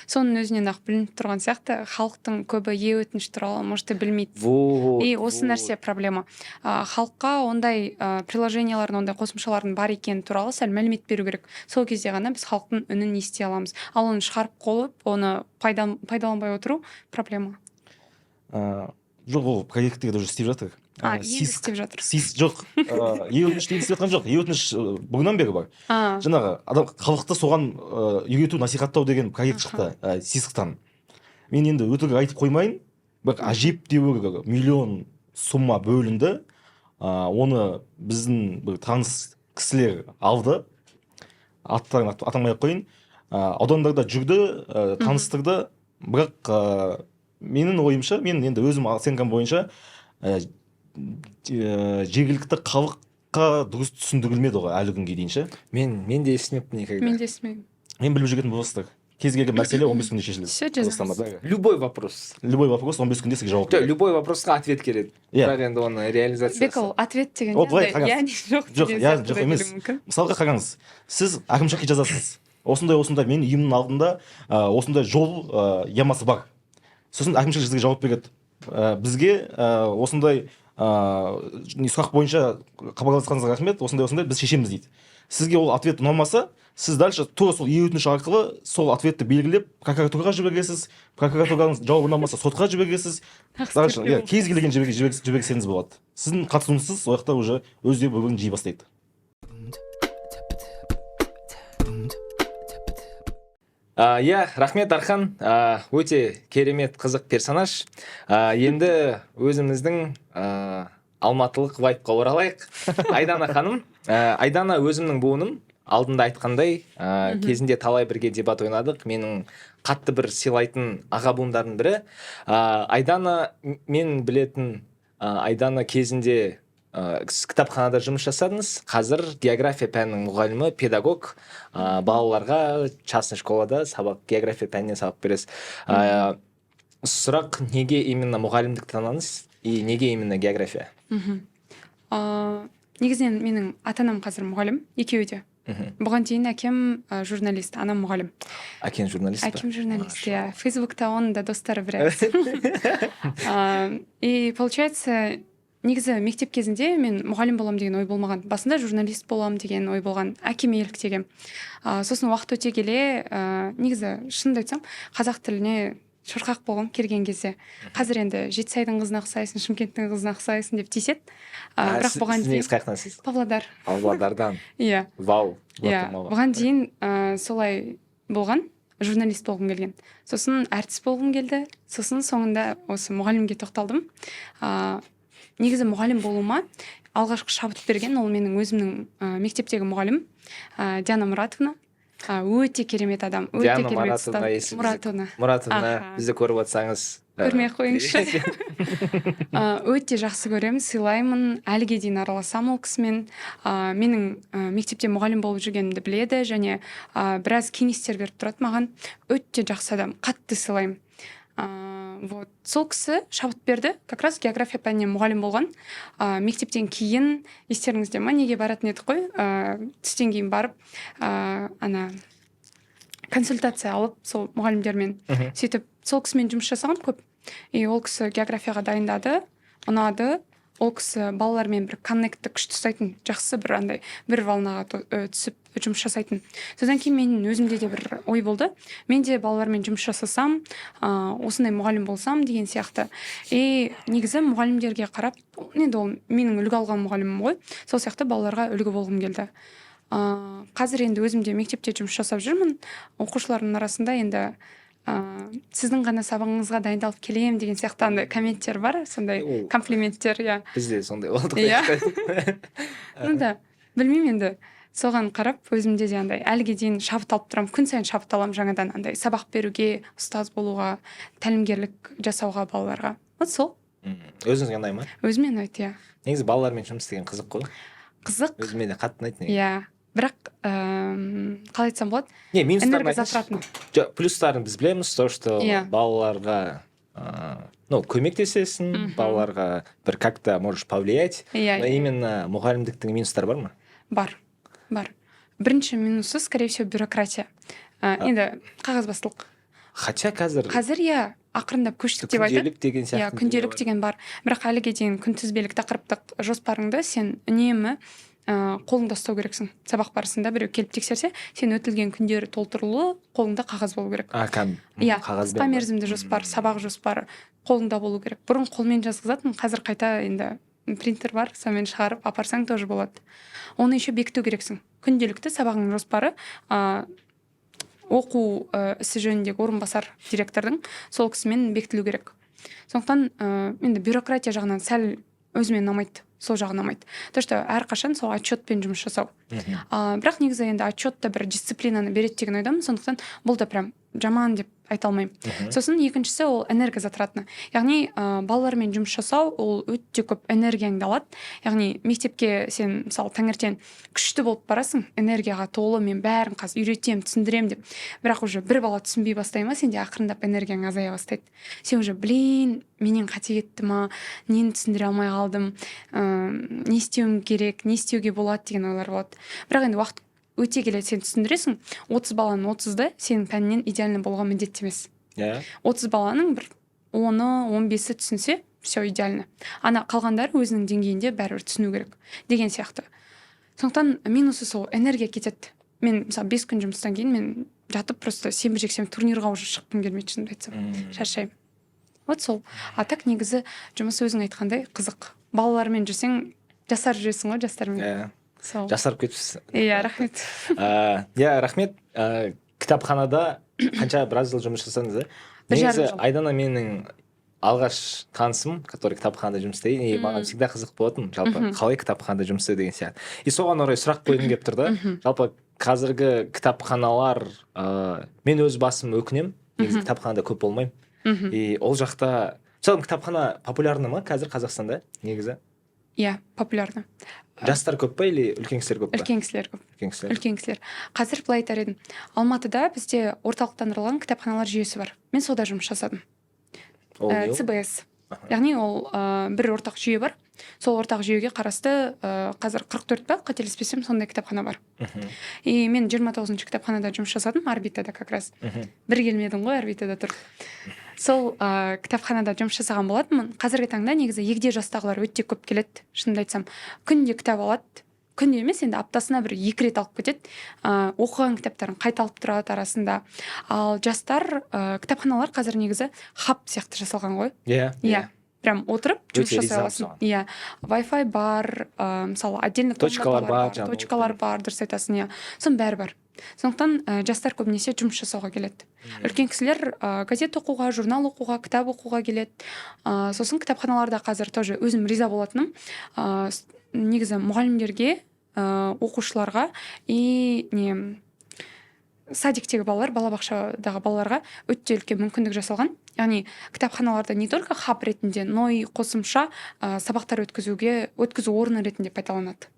соның өзінен ақ білініп тұрған сияқты, халықтың көбі e-өтініш туралы может білмейді. И осы нәрсе проблема. Халыққа ондай приложениялардың, ондай қосымшалардың бар екені туралы сәл мәлімет беру керек. Сол кезде ғана біз халықтың үнін ести аламыз. Ал оны шығарып қойып, оны пайдаланбай отыру проблема. Жоқ, ол проекттерді уже істеп жатыр. Енді істеп жатыр. Жоқ, e-өтінішті істеп жатқан жоқ. E-өтініш бұрыннан бері бар. Жаңағы халықты соған үйрету, насихаттау деген проект шықты СИСК-тан. Мен енді өтірік айтып қоймайын, бірақ әжептәуір миллион сумма бөлінді. Оны біздің бір таныс кісілер алды. Аттарын атамай ақ қойын. Аудандарда жүрді, таныстырды, бірақ менің ойымша, мен енді өзім оценкам бойынша жергілікті халыққа дұрыс түсіндірілмеді ғой әлі күнге дейін ше. Мен де естімеппін никогда. Мен де естімеймін. Мен біліп жүрген боласыздар. Кез келген мәселе 15 күнде шешіледі. Любой вопрос 15 күнде сізге жауап береді. Любой вопросқа ответ келеді. Бірақ енді оны реализация. Бекал, ответ деген жоқ емес. Мысалға қараңыз, сіз әкімшілікке жазасыз. Осындай мен үйімнің алдында осындай жол ямасы бар. Сосын әкімшілік сізге жауап береді. Бізге осындай сұрақ бойынша хабарласқаныңызға рахмет, осындай біз шешеміз дейді. Сізге ол ответ ұнамаса, сіз дальше тура сол e-өтініш арқылы сол ответті белгілеп прокуратураға жібересіз, прокуратураның жауабы ұнамаса сотқа жібересіз. Кез келген жіберсеңіз болады. Сіздің қатысуыңызсыз ол жақта уже өздері бір-бірін жей бастайды. Рахмет Дархан, өте керемет қызық персонаж. Енді өзіміздің алматылық вайпқа оралайық. Айдана ханым, Айдана өзімнің буыным, алдында айтқандай кезінде талай бірге дебат ойнадық. Менің қатты бір сыйлайтын аға буындардың бірі Айдана. Мен білетін Айдана кезінде сіз кітапханада жұмыс жасадыңыз. Қазір география пәнінің мұғалімі, педагог, балаларға частный школада география пәнінен сабақ бересіз. Сұрақ, неге именно мұғалімдік таңдадыңыз и неге именно география? Негізінен менің ата-анам қазір мұғалім, екеуі де. Бұған дейін әкем журналист, анам мұғалім. Әкем журналист па? Әкем журналист, иә. Фейсбукта оның да достары біраз. И получается, негізі мектеп кезінде мен мұғалім болам деген ой болмаған. Басында журналист болам деген ой болған. Әкеме еліктегем. Сосын уақыт өте келе, негізі шынымды айтсам, қазақ тіліне шырқақ болғым келген кезде. Қазір енді Жетісайдың қызына ұқсайсың, Шымкенттің қызына ұқсайсың деп тиіседі. Бірақ бұған дейін... Сіз негізі қаяқтансыз? Павлодар. Павлодардан. Иә. Вау. Иә. Бұған дейін солай болған, журналист болғым келген. Сосын әртіс болғым келді. Сосын соңында осы мұғалімге тоқталдым. Негізі мұғалім болуыма алғашқы шабыт берген ол менің өзімнің мектептегі мұғалім Диана Мұратовна. Өте керемет адам, өте керемет ұстаз. Мұратовна, бізді көріп отырсаңыз көрмей қойыңызшы. Өте жақсы көремін, сыйлаймын, әліге дейін араласам ол кісімен. Менің мектепте мұғалім болып жүргенімді біледі және біраз кеңестер беріп тұрады маған. Өте жақсы адам, қатты сыйлаймын. Вот. Сол кісі шабыт берді, как раз география пәнінен мұғалім болған. Мектептен кейін, естеріңізде ма, неге баратын едік қой, түстен кейін барып, консультация алып, сол мұғалімдермен сөйтіп, сол кісімен жұмыс жасаған көп. И ол кісі географияға дайындады, ұнады. Ол кісі балалармен бір коннектті күшті ұстайтын, жақсы бір андай бір волнаға түсіп жұмыс жасайтын. Содан кейін менің өзімде де бір ой болды. Мен де балалармен жұмыс жасасам, осындай мұғалім болсам деген сияқты. И негізі мұғалімдерге қарап, енді ол менің үлгі алған мұғалімім ғой. Сол сияқты балаларға үлгі болғым келді. Қазір енді өзімде мектепте жұмыс жасап жүрмін. Оқушылардың арасында енді сіздің ғана сабағыңызға дайындалып келем деген сияқты андай комменттер бар, сондай комплименттер, иә. Бізде сондай болдық. Иә. Ну да, білмеймін енді. Соған қарап, өзімде де андай әліге дейін шабыт алып тұрамын, күн сайын шабыт аламын жаңадан андай сабақ беруге, ұстаз болуға, тәлімгерлік жасауға балаларға. Вот сол. Өзіңізге ұнай ма? Өзіме ұнайды, иә. Негізі балалармен жұмыс істеген қызық қой. Қызық. Өзіме де қатты ұнайды. Иә. Бірақ қалай айтсам болады? Не, минустарын энергозатратно. Плюстарын біз білеміз, то, что балаларға көмектесесің, балаларға бір как-то можешь повлиять. Но именно мұғалімдіктің минустары бар ма? Бар. Бірінші минусы, скорее всего, бюрократия. Енді қағазбастылық. Хотя қазір иә, ақырындап көштік деп айтады. Күнделік деген сияқты. Иә, күнделік деген бар. Бірақ әліге дейін күнтізбелік тақырыптық жоспарыңды сен үнемі қолыңда ұстау керексің. Сабақ барысында біреу келіп тексерсе, сен өтілген күндері толтырулы, қолыңда қағаз болу керек. Иә, қысқа мерзімді жоспар, сабақ жоспары қолыңда болу керек. Бұрын қолмен жазғызатын, қазір қайта енді принтер бар, сонымен шығарып апарсаң тоже болады. Оны еще бекіту керексің. Күнделікті сабағың жоспары оқу ісі жөніндегі орынбасар директордың сол кісімен бекітілу керек. Сондықтан енді бюрократия жағынан сәл өзіме ұнамайды, сол жағы ұнамайды. То, что әрқашан сол отчетпен жұмыс жасау. Бірақ негізі енді отчетта бір дисциплинаны береді деген ойдамын, сондықтан бұл да прям жаман деп айта алмаймын. Сосын екіншісі ол энергозатратны. Яғни балалармен жұмыс жасау ол өте көп энергияңды алады. Яғни мектепке сен мысалы таңертең күшті болып барасың, энергияға толы, мен бәрін қазір үйретем, түсіндірем деп. Бірақ уже бір бала түсінбей бастай ма, сенде ақырындап энергияң азая бастайды. Сен уже менен қате кетті ма, нені түсіндіре алмай қалдым, не істеуім керек, не істеуге болады деген ойлар болады. Бірақ енді уақыт өте келеді, сен түсіндіресің, 30 баланың 30-ды сенің пәнінен идеально болуға міндетті емес. 30 баланың бір 10-15-і түсінсе, все идеально. Ана қалғандары өзінің деңгейінде бәрібір түсіну керек деген сияқты. Сондықтан минусы сол энергия кетеді. Мен мысалы 5 күн жұмыстан кейін мен жатып просто сенбі-жексенбі турнирға уже шыққым келмейді, шынымды айтсам. Шаршаймын. Вот сол. А так негізі жұмыс өзің айтқандай қызық. Балалармен жүрсең, жасар жүресің ғой, жастармен. Жасарып кетіпсіз. Иә, рахмет. Рахмет. Кітапханада қанша біраз жыл жұмыс жасадыңыз? Негізі Айдана менің алғаш танысым, который кітапханада жұмыс істейді, и маған всегда қызық болатын, жалпы қалай кітапханада жұмыс істеу деген сияқты. И соған орай сұрақ қойғым келіп тұрды. Жалпы қазіргі кітапханалар мен өз басым өкінемін, негізі кітапханада көп болмаймын. И ол жақта в целом кітапхана популярны ма қазір Қазақстанда негізі? Иә, популярны. Жастар көп па или үлкен кісілер көп па? Үлкен кісілер көп. Үлкен кісілер. Үлкен кісілер. Қазір былай айтар едім, Алматыда бізде орталықтандырылған кітапханалар жүйесі бар. Мен сода жұмыс жасадым. ЦБС. Яғни ол бір ортақ жүйе бар. Сол ортақ жүйеге қарасты қазір 44 па, қателеспесем, сондай кітапхана бар. И мен 29-ші кітапханада жұмыс жасадым, орбитада как раз. Бір келмедім ғой, орбитада тұрып. Сол кітапханада жұмыс жасаған болатынмын. Қазіргі таңда негізі егде жастағылар өте көп келеді, шынымды айтсам. Күнде кітап алады. Күнде емес, енді аптасына бір 2 рет алып кетеді. Оқыған кітаптарын қайта алып тұрады арасында. Ал жастар, кітапханалар қазір негізі хаб сияқты жасалған ғой. Иә. Прям отырып жұмыс жасай аласың. Иә. Wi-Fi бар, мысалы, отдельно точкалар бар, дұрыс айтасың, иә. Соның бәрі бар. Сондықтан жастар көбінесе жұмыс жасауға келеді. Үлкен кісілер газет оқуға, журнал оқуға, кітап оқуға келеді. Сосын кітапханаларда қазір тоже өзім риза болатыным. Негізі мұғалімдерге, оқушыларға и садиктегі балалар, балабақшадағы балаларға өте үлкен мүмкіндік жасалған. Яғни кітапханаларда не только хаб ретінде, но и қосымша сабақтар өткізу орны ретінде пайдаланады.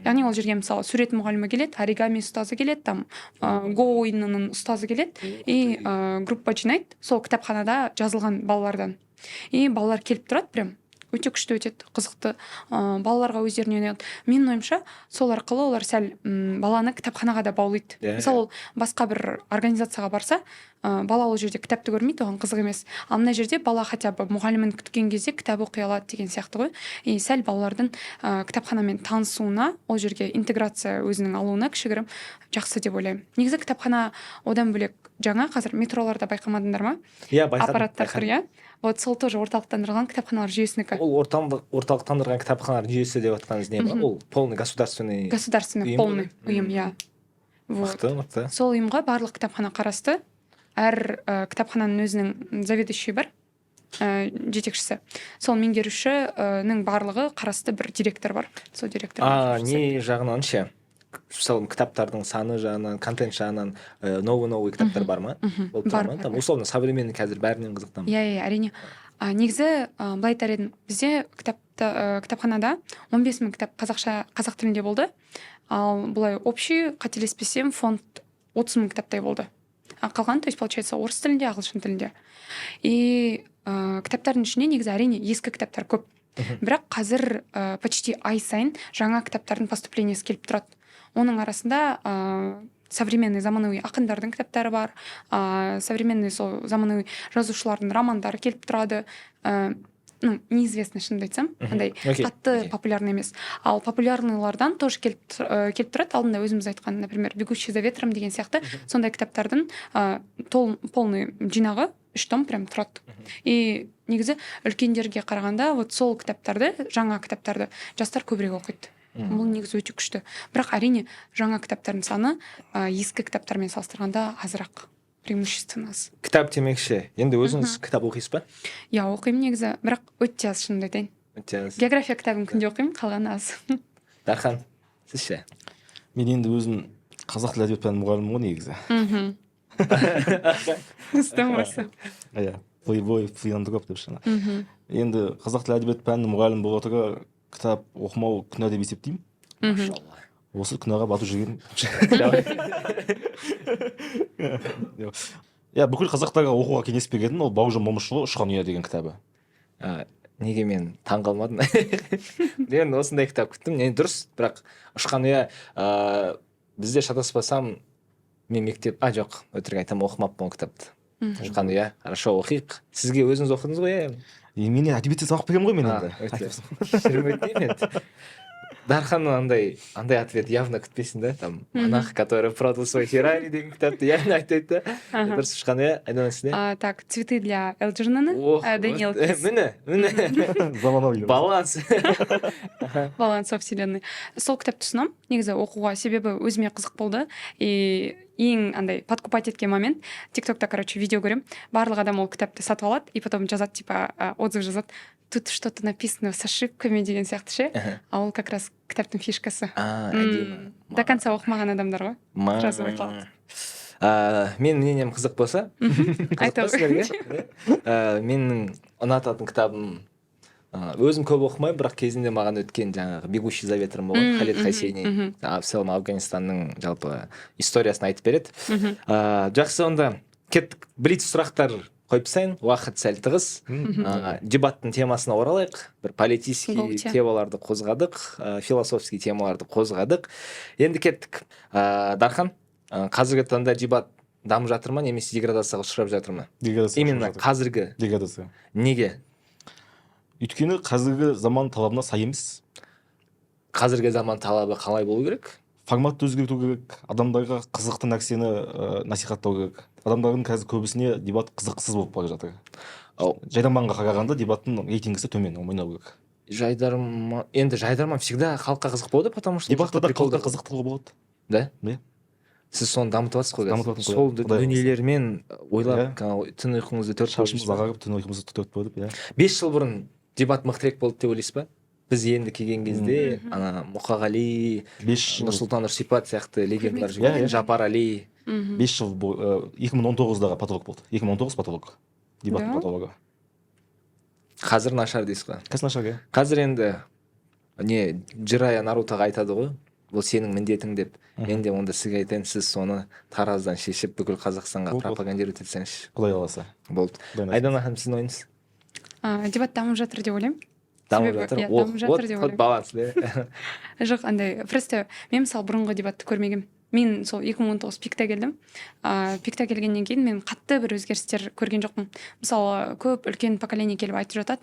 Яғни ол жерге мысалы сурет мұғалімі келеді, оригами ұстазы келеді, там го ойынының ұстазы келеді и группа жинайды сол кітапханада жазылған балалардан. И балалар келіп тұрады прям. Өте күшті өтеді, қызықты, балаларға өздеріне ұнайды. Менің ойымша, сол арқылы олар сәл баланы кітапханаға да баулайды. Мысалы, басқа бір организацияға барса, бала ол жерде кітапты көрмейді, оған қызық емес. Ал мына жерде бала хотя бы мұғалімін күткен кезде кітап оқи алады деген сияқты ғой. И сәл балалардың кітапханамен танысуына, ол жерге интеграция өзінің алуына кішігірім жақсы деп ойлаймын. Негізі кітапхана одан бөлек жаңа қазір метроларда байқамадыңдар ма? Иә, байқадым. Аппараттар тұр, иә? Вот сол тоже орталықтандырылған кітапханалар жүйесінікі. Ол орталықтандырылған кітапханалар жүйесі деп отқаныңыз не ба? Ол полный государственный полный ұйым, иә. Мықты. Сол ұйымға барлық кітапхана қарасты. Әр кітапхананың өзінің заведующий бар, жетекшісі. Сол меңгерушінің барлығы қарасты бір директор бар. Сол директор. Не жағынан ше? Мысалы, кітаптардың саны жағынан, контент жағынан новый кітаптар бар ма? Бар. Условно, современный қазір бәрінен қызықтамын. Иә, әрине. Негізі, былай айтар едім, бізде кітапханада 15 мың кітап қазақ тілінде болды. Ал бұлай общий, қателеспесем, фонд 30 мың кітаптай болды. Қалған, то есть, получается, орыс тілінде, ағылшын тілінде. И кітаптардың ішінде негізі әрине ескі кітаптар көп. Бірақ қазір почти ай сайын жаңа кітаптардың поступлениесі келіп тұрады. Оның арасында современный заманауи ақындардың кітаптары бар, современный сол заманауи жазушылардың романдары келіп тұрады. Неизвестно, шынымды айтсам, андай қатты популярный емес. Ал популярныйлардан тоже келіп тұрады. Алдында өзіміз айтқан, например, «Бегущий за ветром» деген сияқты сондай кітаптардың полный жинағы 3 том прям тұрады. И негізі үлкендерге қарағанда вот сол кітаптарды, жаңа кітаптарды жастар көбірек оқиды. Бұл негізі өте күшті. Бірақ әрине жаңа кітаптардың саны ескі кітаптармен салыстырғанда азырақ. Преимущественно аз. Кітап демекші, енді өзіңіз кітап оқисыз ба? Иә, оқимын негізі, бірақ өте аз, шынымды айтайын. Өте аз. География кітабын күнде оқимын, қалғаны аз. Дархан, сіз ше? Мен енді өзім қазақ тілі әдебиет пәнінің мұғалімімін ғой негізі. Үстім осы. Иә, бой флиянды көп деп шана. Енді қазақ тілі әдебиет пәнінің мұғалім бола отыра кітап оқымау күнә деп есептеймін. Машалла. Осы күнәға батып жүрген. Иә, бүкіл қазақтарға оқуға кеңес беретін ол Бауыржан Момышұлы «Ұшқан ұя» деген кітабы. Неге мен таң қалмадым? Мен осындай кітап күттім. Не дұрыс, бірақ «Ұшқан ұя» бізде шатаспасам мен мектеп, жоқ, өтірік айтам, оқымаппын ол кітапты. «Ұшқан ұя», хорошо оқиық. Сізге өзіңіз оқыдыңыз ғой? Мен әдебиетте сабақ беремін ғой мен енді. Шіріметтеймін. Дарханның андай ответ явно күтпесін да, там, монах, который продал свой Феррари деген кітапты явно айтады да. Дұрыс ұшқан ұя, айналасың да? Так, «Цветы для Элджернона», Дэниел Кис. Міне. Заманауи. Баланс. Баланс во вселенной. Сол кітапты ұсынамын, негізі оқуға, себебі өзіме қызық болды. И ең андай подкупать еткен момент, тиктокта, короче, видео көрем, барлық адам ол кітапты сатып алады, и потом жазады, типа, отзыв жазады, тут что-то написано с ошибками деген сияқты ше. А ол как раз кітаптың фишкасы. Әдемі. до конца оқымаған адамдар ғой. Сразу байқалады. Менің мнением қызық болса, Айта менің ұнататын кітабым, өзім көп оқымаймын, бірақ кезінде маған өткен жаңағы «Бегущий за ветром» болған, Халид Хосейни в целом Афганистанның жалпы историясын айтып береді. Жақсы, онда кеттік, блиц сұрақтар қойып тастайын, уақыт сәл тығыз. Дебаттың темасына оралайық. Бір политический темаларды қозғадық, философский темаларды қозғадық. Енді кеттік. Дархан, қазіргі таңда дебат дамып жатыр ма, немесе деградацияға ұшырап жатыр ма? Именно қазіргі. Деградация. Неге? Өйткені қазіргі заман талабына сай емес. Қазіргі заман талабы қалай болу керек? Форматты өзгерту керек, адамдарға қызықты нәрсені насихаттау керек. Адамдардың қазір көбісіне дебат қызықсыз болып бара жатыр. Жайдарманға қарағанда дебаттың рейтингісі төмен, ойнау керек. Енді жайдарман всегда халыққа қызық болды, потому что дебатта да халыққа қызықтылығы болады. Да? Сіз соны дамытып жатсыз ғой. Сол дүниелермен ойлап, түн ұйқыңызды 4 шашымыз ағарып, түн ұйқымызды 4 болып, 5 жыл бұрын дебат мықтырек болды деп ойлайсыз ба? Біз енді келген кезде Мұқағали, Нұрсұлтан Нұрсипат сияқты легендалар жүрген, Жапар Али. 5 жыл 2019-дағы потолок болды. 2019 потолок. Дебаттың потологы. Қазір нашар дейсіз ғой? Қазір нашар, иә. Қазір енді Джирая Нарутоға айтады ғой, бұл сенің міндетің деп. Мен де онда сізге айтайын, сіз соны тараздан шешіп бүкіл Қазақстанға пропагандировать етсеңізші. Құдай қаласа. Болды. Айдана ханым, сіздің ойыңыз? Дебат дамып жатыр деп ойлаймын. Дамып жатыр? Дамып жатыр деп ойлаймын. Баланс, да? Жоқ, андай, просто мен мысалы бұрынғы дебатты көрмегенмін. Мен сол 2019 пикта келдім. Пикта келгеннен кейін мен қатты бір өзгерістер көрген жоқпын. Мысалы, көп үлкен поколение келіп айтып жатады,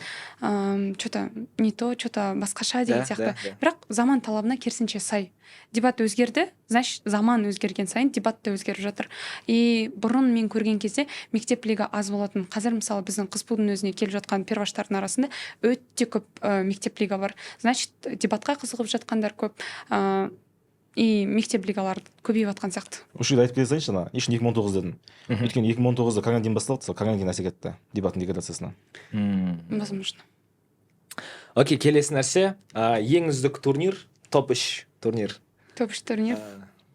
что-то не то, что-то басқаша деген сияқты. Бірақ заман талабына керісінше сай. Дебат өзгерді, значит, заман өзгерген сайын дебат та өзгеріп жатыр. И бұрын мен көрген кезде мектеп лига аз болатын. Қазір мысалы біздің Қызпудың өзіне келіп жатқан перваштардың арасында өте көп мектеп лига бар. Значит, дебатқа қызығып жатқандар көп. И мектеп лигалары көбейіп жатқан сияқты. Осы жерде айтып кетейінші, не үшін 2019 дедім? Өйткені 2019-да карантин басталды, сол карантин әсер етті дебаттың деградациясына. Возможно. Окей, келесі нәрсе, ең үздік турнир, топ-3 турнир. Топ-3 турнир.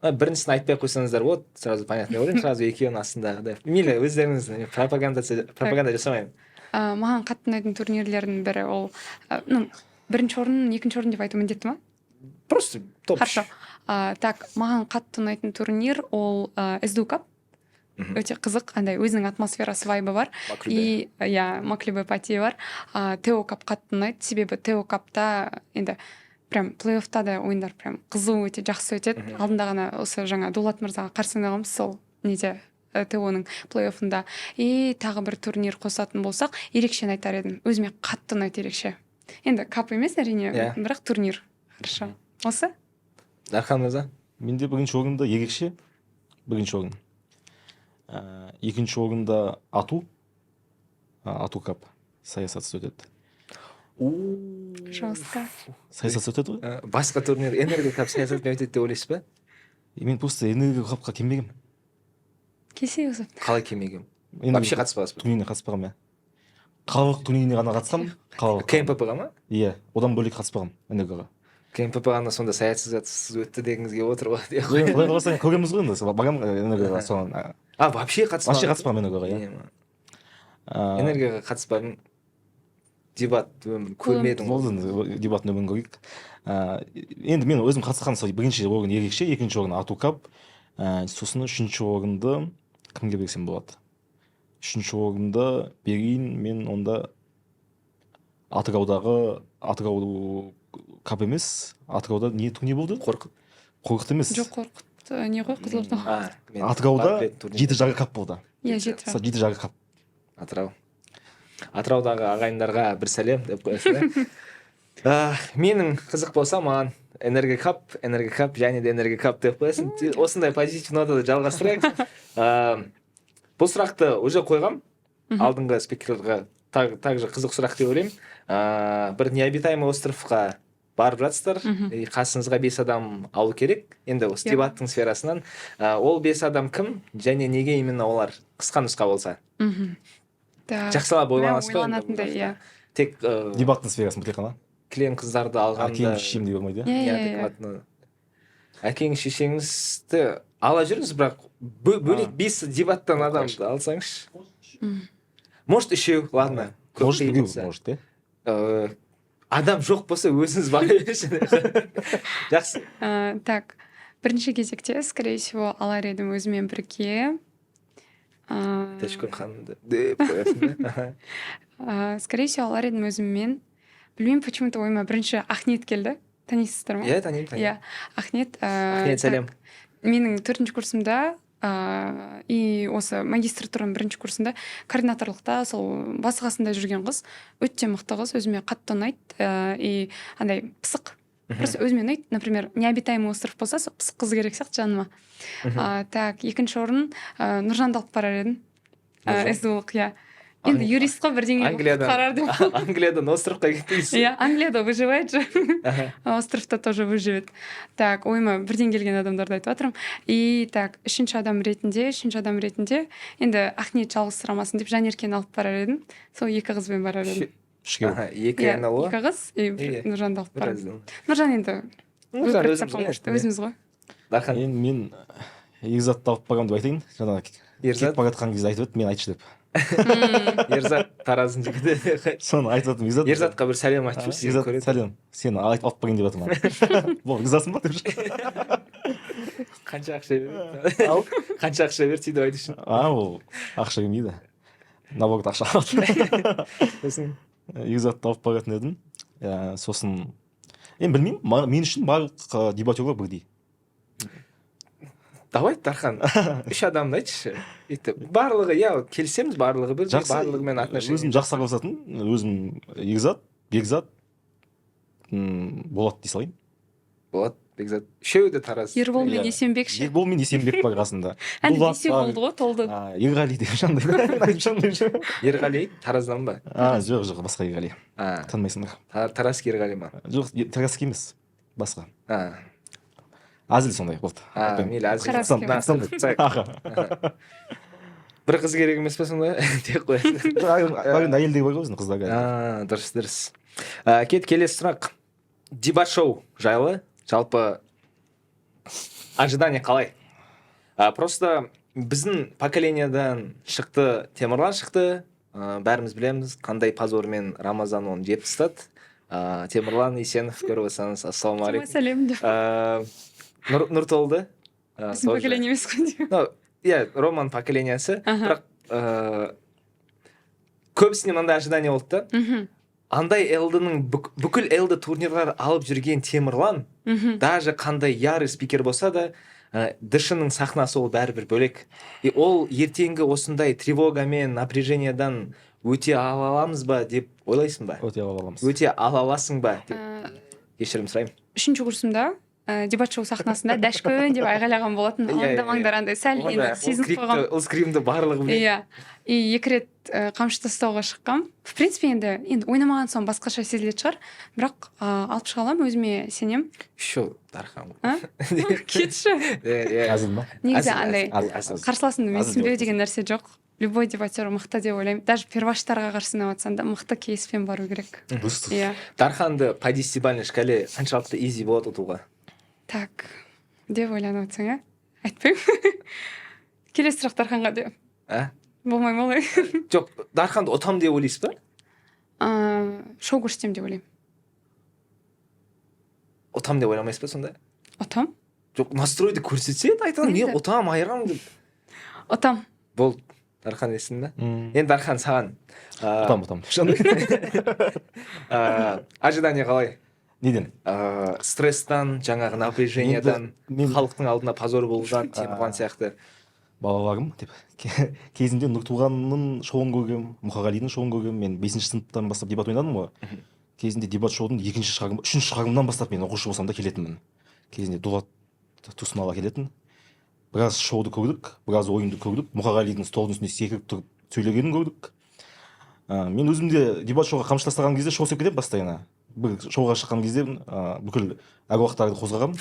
Біріншісін айтпай қойсаңыздар болады, сразу понятно болайын, сразу екеуінің астындағы. Мейлі, өздеріңіз пропаганда жасамаймын. Маған қатты ұнайтын турнирлердің бірі ол, бірінші орын, екінші орын деп айту міндетті ма? Просто топ-3. Хорошо. Так, маған қатты ұнайтын турнир ол СДУ Кап. Өте қызық, андай өзінің атмосферасы, вайбы бар. И Маклюбе Пати бар. Тео Кап қатты ұнайды, себебі Тео Капта енді прям плей-оффта да ойындар прям қызу өте жақсы өтеді. Алдында ғана осы жаңа Дулат мырзаға қарсы ойнағанбыз сол неде Теоның плей-оффында. И тағы бір турнир қосатын болсақ, ерекшені айтар едім. Өзіме қатты ұнайды ерекше. Енді кап емес әрине, бірақ турнир. Хорошо. Осы? Дархан мырза? Менде бірінші орында ерекше, бірінші орын. Екінші орында ату кап саясатсыз өтеді. Жостко. Саясатсыз өтеді ғой? Басқа турнир энерго кап саясатпен өтеді деп ойлайсыз ба? Мен просто энерго капқа келмегенмін. Келсе өзі. Қалай келмегенмін? Вообще қатыспағансыз ба? Турниріне қатыспағанмын, иә. Қалалық турниріне ғана қатысқанмын. КМПП-ға ма? Иә, одан бөлек қатыспағанмын энергоға. КМПП-ға сонда саясатсыз өтті дегіңізге отыр ғой. Құдай қаласа көреміз ғой енді, бағамын энергоға соған. Вообще қатыспағансыз? Вообще қатыспағанмын энергоға, иә. Энергоға қатыспадым. Дебат көрмедім. Болды, дебаттың өмірін көрейік. Енді мен өзім қатысқан бірінші орын ерекше, екінші орын ату кап, сосын үшінші орынды кімге берсем болады? Үшінші орынды берейін, мен онда Атырау кап емес, Атырауда не турнир болды? Қорқыт емес. Жоқ, Қорқыт не ғой, Қызылорда. Атырауда 7 жағы кап болды. Иә, 7 жағы кап. Атыраудағы ағайындарға бір сәлем деп қоясың. Менің қызық болса, маған энерго кап және де энерго кап деп қоясың. Осындай позитив нотада жалғастырайық. Бұл сұрақты уже қойғам. Алдыңғы спикерлерға также қызық сұрақ деп ойлаймын. Бір необитаемый островқа барып жатсыздар, қасыңызға 5 адам алу керек. Енді осы дебаттың сферасынан ол 5 адам кім және неге именно олар? Қысқа нұсқа болса. Жақсылап ойланасыз ба? Тек дебаттың сферасында тек қана кілең қыздарды алғанда киім киім дей болмайды. әкеңіз шешеңізді ала жүріңіз, бірақ бөлек 5 дебаттан адамды алсаңызшы. Может, үшеу, ладно. Может, біреу, может, иә. Адам жоқ болса, өзіңіз бара берші. Жақсы. Так, бірінші кезекте, скорее всего, алар едім өзімен бірге. Тәшкүн ханымды деп қоясың. Скорее всего, алар едім өзіммен. Білмеймін, почему-то ойыма бірінші Ахнет келді. Танисыздар ма? Иә, танимын. Иә, Ахнет. Ахнет, сәлем. Менің 4-ші курсымда и осы магистратураның 1-ші курсында координаторлықта сол басқасында жүрген қыз, өте мықты қыз, өзіме қатты ұнайды, и андай пысық. Просто өзіме ұнайды. Например, необитаемый остров болса, сол пысық қыз керек сияқты жаныма. Так, екінші орын Нұржанды алып барар едім. СДУ-лық, иә. Енді юрист қой, бірдеңе қарар деп. Англиядан островқа кеттіңіз. Иә, Англияда выживает же. Островта тоже выживет. Так, ойыма бірден келген адамдарды айтып жатырмын. И так, үшінші адам ретінде, енді Ахнет жалғыз сұрамасын деп Жанеркені алып барар едім. Сол 2 қызбен барар едім. Екі әналы. 2 қыз, и Нұржанды алып барар едім. Нұржан енді өзіміз ғой. Дархан. Мен Ерзатты алып барамын деп айтайын. Жаңа кетіп бара жатқан кезде айтып еді, мен айтшы деп. Ерзат Тараздың жігіті. Соны айтып жатырмын. Ерзатқа бір сәлем айтып сені Ерзат, көреді. сәлем. Сені алып барайын деп жатырмын. Бол, ризасың ба деп. Қанша ақша берді? Қанша ақша берді сөйтіп айту үшін? Ол ақша бермейді. Наоборот, ақша алады. Сосын Ерзатты алып баратын едім. Сосын енді білмеймін, мен үшін барлық дебатерлар бірдей. давай Дархан 3 адамды айтшы. Барлығы, иә, келісеміз, барлығы бірдей, барлығымен отношения. Өзім жақсы араласатын, өзім Ерзат, Бекзат, Болат дей салайын. Болат, Бекзат. Үшеуі де Тараз. Ербол мен Есенбек ше. Ербол мен Есенбек бар қасында. Әне десе болды ғой, толды. Ерғали деп жандай. Ерғали Тараздан ба? Жоқ, басқа Ерғали. Танымайсыңдар. Таразский Ерғали ма? Жоқ, Таразский емес, басқа. Әзіл сондай болды. Мейлі, әзіл. Бір қыз керек емес па сонда? Тек қоясың. Әйелдер бар ғой өзінің қыздарға. Дұрыс. Келесі сұрақ. Дебат шоу жайлы, жалпы ожидание қалай? Просто біздің поколениядан шықты, Темірлан шықты. Бәріміз білеміз, қандай позормен Рамазан оны жеп тастады. Темірлан Есенов көріп отырсаңыз, ассалаумағалейкум. Сәлем деп. Нұртолды. Біздің поколение емес қой деп. Иә, Роман поколениясы. Бірақ көбісіне мынандай ожидание болды да. Андай элдінің бүкіл элді турнирлар алып жүрген Темірлан, даже қандай ярый спикер болса да, дышының сахнасы ол бәрібір бөлек. И ол ертеңгі осындай тревогамен, напряжениядан өте ала аламыз ба деп ойлайсың ба? Өте ала аламыз. Өте ала аласың ба деп кешірім сұраймын. 3-ші курсымда дебат шоу сахнасында дәшкөн деп айғайлаған болатын. Алдамаңдар андай сәл енді сезініп қойған. Ол скримді барлығы біледі. Иә. И 2 рет қамшы тастауға шыққам. В принципе, енді ойнамаған соң басқаша сезілетін шығар. Бірақ алып шыға аламын, өзіме сенем. Шо, Дархан. Кетші. Әзіл ма? Негізі андай қарсыласымды менсінбеу деген нәрсе жоқ. Любой дебатер мықты деп ойлаймын. Даже перваштарға қарсы ойнаватсаң да мықты кейспен бару керек. Дұрыс. Иә. Дарханды по 10-бальной шкале қаншалықты изи болады ұтуға? Так, деп ойланып отырсаң, айтпаймын. Келесі сұрақ Дарханға деп. Болмай ма олай? Жоқ, Дарханды ұтам деп ойлайсыз ба? Шоу көрсетем деп ойлаймын. Ұтам деп ойламайсыз ба сонда? Ұтам? Жоқ, настройды көрсетсе айтамын, мен ұтам, айырам деп. Ұтам. Болды, Дархан есін ба? Енді Дархан саған. Ұтам. Ожидание қалай? Неден? Стресстан, жаңағы напряжениядан, халықтың алдына позор болудан, Темірлан сияқты. Балаларым деп кезінде Нұртуғанның шоуын көргем, Мұқағалидың шоуын көргем. Мен 5-ші сыныптан бастап дебат ойнадым ғой. Кезінде дебат шоудың 2-ші шығарымы, 3-ші шығарымынан бастап мен оқушы болсам да келетінмін. Кезінде Дулат Тұрсыналы келетін. Біраз шоуды көрдік, біраз ойынды көрдік. Мұқағалидың столдың үстіне секіріп тұрып сөйлегенін көрдік. Мен өзімде дебат шоуға қамшы тастаған кезде шоу істеп кетемін постоянно. Бір шоуға шыққан кезде бүкіл әруақтарды қозғағам.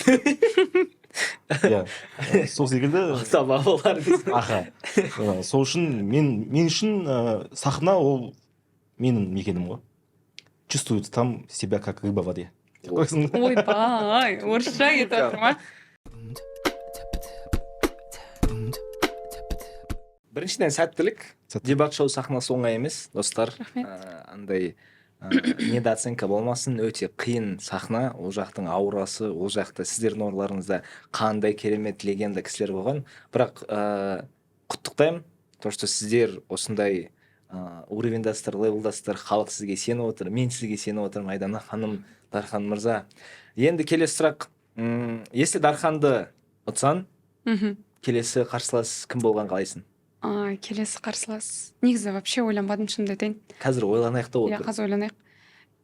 Иә, сол секілді. Бабалар дейсің. Сол үшін мен үшін сахна ол менің мекенім ғой. Чувствует там себя как рыба в воде. Ойбай, орысша кетіп жатыр ма? біріншіден сәттілік. Дебат шоу сахнасы оңай емес, достар. Рахмет. Андай недооценка болмасын, өте қиын сахна. Ол жақтың аурасы, ол жақта сіздердің орларыңызда қандай керемет легенда кісілер болған. Бірақ құттықтаймын, то что сіздер осындай уровеньдастар, левелдастар, халық сізге сеніп отыр, мен сізге сеніп отырмын, Айдана ханым, Дархан мырза. Енді келесі сұрақ, если Дарханды ұтсаң, келесі қарсылас кім болған қалайсың? Келесі қарсылас негізі вообще ойланбадым, шынымды айтайын. Қазір ойланайық та Иә, қазір ойланайық.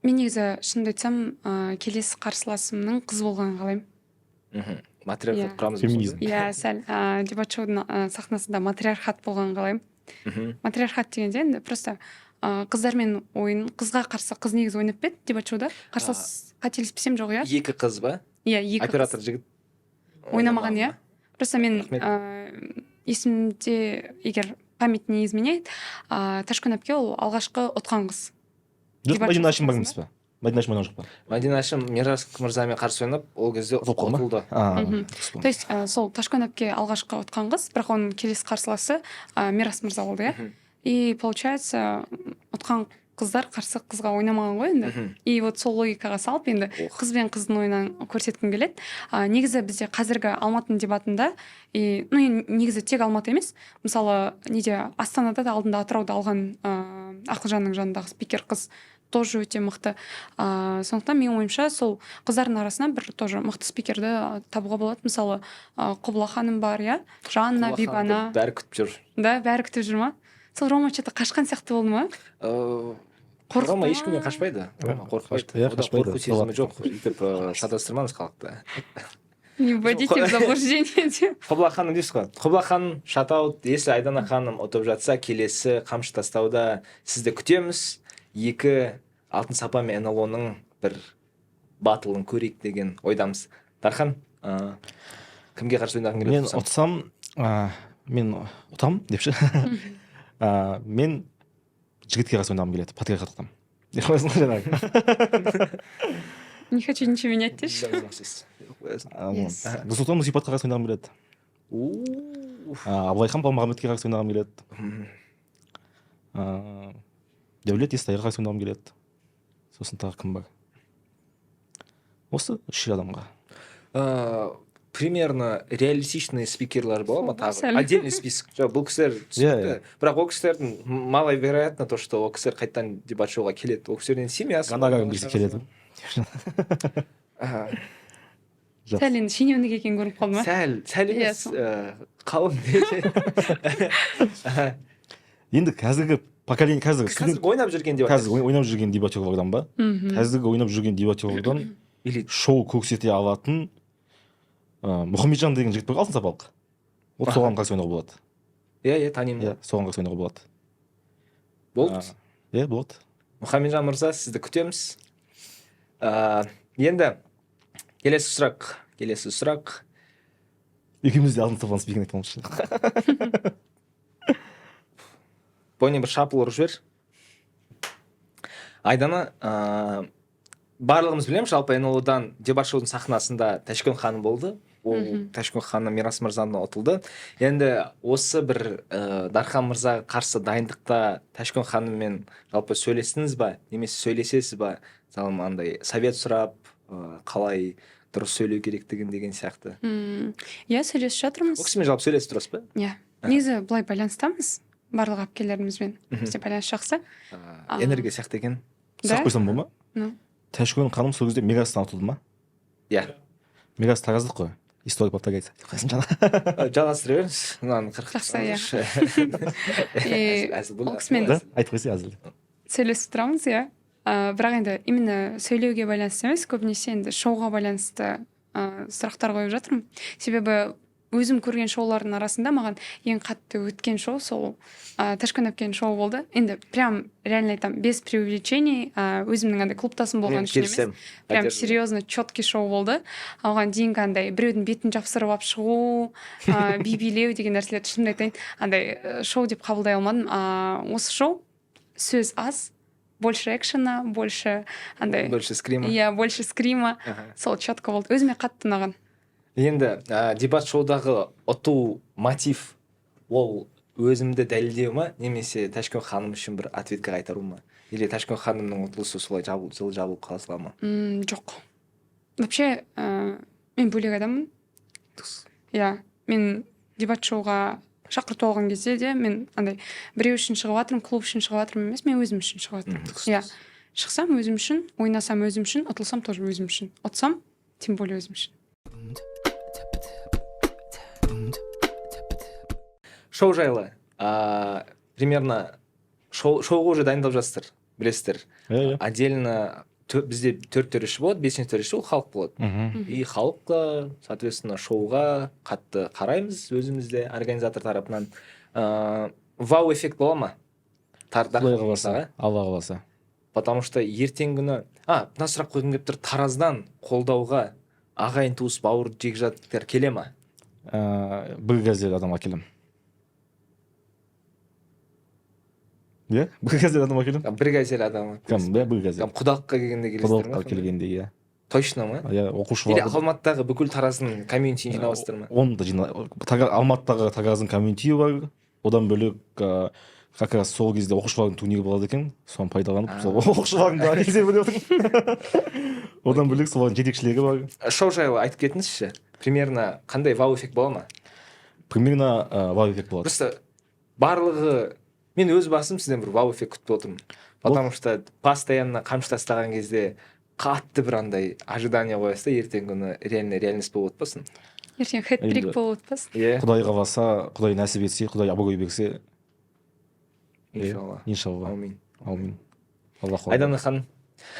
Мен негізі шынымды айтсам, келесі қарсыласымның қыз болғанын қалаймын. Матриархат құрамыз. Феминизм. Иә, сәл дебат шоудың сахнасында матриархат болғанын қалаймын. Матриархат дегенде енді просто қыздармен ойын, қызға қарсы қыз негізі ойнап беді дебат шоуда. Қарсылас қателеспесем жоқ, иә? Екі қыз ба? Иә, екі Оператор қыз жігіт ойнамаған, иә? Просто мен есімде, егер память не изменяет, Ташкөн әпке ол алғашқы ұтқан қыз. Жоқ, Мадина Ашим бар емес пе? Мадина Ашим ойнаған жоқ па? Мадина Ашим Мирас мырзамен қарсы ойнап, ол кезде ұтылды. То есть сол Ташкөн әпке алғашқы ұтқан қыз, бірақ оның келесі қарсыласы Мирас мырза болды, иә? И получается, ұтқан қыздар қарсы қызға ойнамаған ғой енді. И вот сол логикаға салып енді қыз бен қыздың ойынын көрсеткім келеді. Негізі бізде қазіргі Алматының дебатында, негізі тек Алматы емес, мысалы неде Астанада да алдында Атырауда алған Ақылжанның жанындағы спикер қыз тоже өте мықты. Сондықтан менің ойымша сол қыздардың арасынан бір тоже мықты спикерді табуға болады. Мысалы Құбыла ханым бар, иә? Жанна, Бибана. Бәрі күтіп жүр. Да, бәрі күтіп жүр ма? Сол Рома что-то қашқан сияқты болды ма? Рома ешкімнен қашпайды. Қорықпайды. Қорқу сезімі жоқ. Өйтіп шатастырмаңыз халықты. Не вводите в заблуждение. Құбыла ханым дейсіз ғой. Құбыла ханым шатаут, если Айдана ханым ұтып жатса, келесі қамшы тастауда сізді күтеміз. 2 алтын сапа мен НЛО-ның бір батылын көрейік деген ойдамыз. Дархан, кімге қарсы ойнағың келеді? Мен ұтсам, мен ұтам депші. Мен жігітке қарсы ойнағым келеді, патриархат ұтам. Не қойсың жаңағы? Не хочу ничего менять, деші. Нұрсұлтан Нұрсипатқа қарсы ойнағым келеді. Абылайхан Балмағамбетке қарсы ойнағым келеді. Дәулет Естайға қарсы ойнағым келеді. Сосын тағы кім бар? Осы 3 адамға. Примерно реалистичный спикерлер бола ма тағы? Отдельный список. Бұл кісілер түсінікті. Бірақ ол кісілердің маловероятно то, что ол кісілер қайттан дебат шоуға келеді. Ол кісілерден семьясы. Гонорарым келсе келеді. Сәл енді шенеунік екен көрініп қалды ма? Сәл емес, қалың. Енді қазіргі поколение, қазір ойнап жүрген дебат. Қазір ойнап жүрген дебатерлардан ба? Қазіргі ойнап жүрген дебатерлардан шоу көрсете алатын Мұхамеджан деген жігіт бар, алтын сапалық. Ол соған қарсы ойнауға болады. Иә, танимын. Соған қарсы ойнауға болады. Болды. Иә, болады. Мұхамеджан мырза, сізді күтеміз. Енді келесі сұрақ. Екеуміз де алтын сапаның спикерін айтпамыз. Бойне бір шапыл ұрып жібер. Айдана, барлығымыз білеміз, жалпы НЛО-дан дебат шоудың сахнасында Ташкөн ханым болды. Ол Ташкөн ханым Мирас мырзадан ұтылды. Енді осы бір Дархан мырзаға қарсы дайындықта Ташкөн ханыммен жалпы сөйлестіңіз ба? Немесе сөйлесесіз ба? Мысалы, андай совет сұрап, қалай дұрыс сөйлеу керектігін деген сияқты. Иә, сөйлесіп жатырмыз. Ол кісімен жалпы сөйлесіп тұрасыз ба? Иә. Негізі былай байланыстамыз барлық әпкелерімізбен. Бізде байланыс жақсы. Энергия сияқты екен. Сұрақ қойсам бола ма? Ташкөн ханым сол кезде Мирастан ұтылды ма? Иә. Мирас тараздық қой. История повторяется. Жалғастыра беріңіз. Жақсы, иә. Ол кісімен айтып қойсай әзіл. сөйлесіп тұрамыз, иә. Бірақ енді именно сөйлеуге байланысты емес, көбінесе енді шоуға байланысты сұрақтар қойып жатырмын. Себебі өзім көрген шоулардың арасында маған ең қатты өткен шоу сол Ташкөн әпкенің шоуы болды. Енді прям реально айтам, без преувеличений, өзімнің андай клубтасым болған үшін емес. Прям серьезно четкий шоу болды. Оған дейінгі андай біреудің бетін жапсырып алып шығу, билеу деген нәрселерді шынымды айтайын, андай шоу деп қабылдай алмадым. Осы шоу сөз аз, больше экшена, больше андай больше скрима. Иә, больше скрима. Сол четко болды. Өзіме қатты ұнаған. Енді дебат шоудағы ұту мотив ол өзімді дәлелдеу ма немесе Ташкент ханым үшін бір ответка қайтару ма, или Ташкент ханымның ұтылысы солай жылы жабылып қала сала ма? Жоқ. Вообще мен бөлек адаммын. Иә, мен дебат шоуға шақырту алған кезде де мен андай біреу үшін шығып жатырмын, клуб үшін шығып жатырмын емес, мен өзім үшін шығып жатырмын. Иә, шықсам өзім үшін, ойнасам өзім үшін, ұтылсам тоже өзім үшін, ұтсам тем более өзім үшін. Шоу жайлы примерно шоуға уже дайындалып жатсыздар, білесіздер. Отдельно бізде 4 төреші болады, 5 төреші ол халық болады. И халыққа, соответственно, шоуға қатты қараймыз өзімізде организатор тарапынан. Вау эффект бола ма? Құдай қаласа, Алла қаласа. Потому что ертең күні, мына сұрақ қойғым келіп тұр, Тараздан қолдауға ағайын туыс бауыр жекжаттар келе ма? Бір газет адам әкелем. Иә, бір газет адам әкелем. Бір газет адам. Бір газет. Құдалыққа келгенде келесіздер ме? Құдалыққа келгенде, иә. Точно ма? Иә, оқушылар. Или Алматыдағы бүкіл Тараздың комьюнитиін жинаватсыздар ма? Оны да Алматыдағы Тараздың комьюнити бар. Одан бөлек как раз сол кезде оқушылардың турнирі болады екен, соны пайдаланып, сол оқушылардың да келсе біліп отырмын. Одан бөлек солардың жетекшілері бар. Шоу жайлы айтып кетіңізші, примерно қандай вау эффект бола ма? Примерно вау эффект болады. Просто барлығы, мен өз басым сізден бір вау эффект күтіп отырмын. Потому что постоянно қамшы тастаған кезде қатты бір андай ожидание қоясыз да, ертең күні реальность болып отпасын. Ертең хэт-трик болып отпасын. Құдай қаласа, Құдай нәсіп етсе, Құдай абырой берсе, иншалла. Аумин. Алла қуат. Айдана ханым,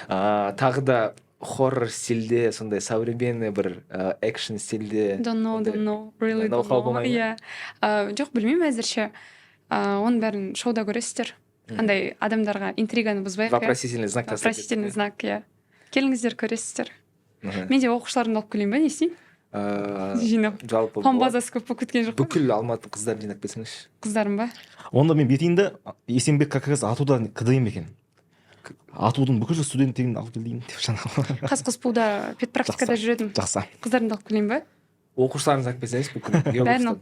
тағы да хоррор стильде, сондай современный бір экшн стильде. Don't know, really don't know. Иә. Жоқ, білмеймін әзірше. Оның бәрін шоуда көресіздер. Андай адамдарға интриганы бұзбайық. Вопросительный знак тастап. Вопросительный знак, иә. Келіңіздер көресіздер. Мен де оқушыларымды алып келейін ба, не істейін? Жинап. Жалпы фан базасы көп болып кеткен жоқ па? Бүкіл Алматы қыздарын жинап келсеңізші. Қыздарым ба? Онда мен бетейінді Есенбек как раз атуда КДМ екен. Атудың бүкіл студенттерін алып келейін деп жаңағы. Қазқұспуда педпрактикада жүредім. Жақсы. Қыздарымды алып келейін ба? Оқушыларыңыз алып келсеңіз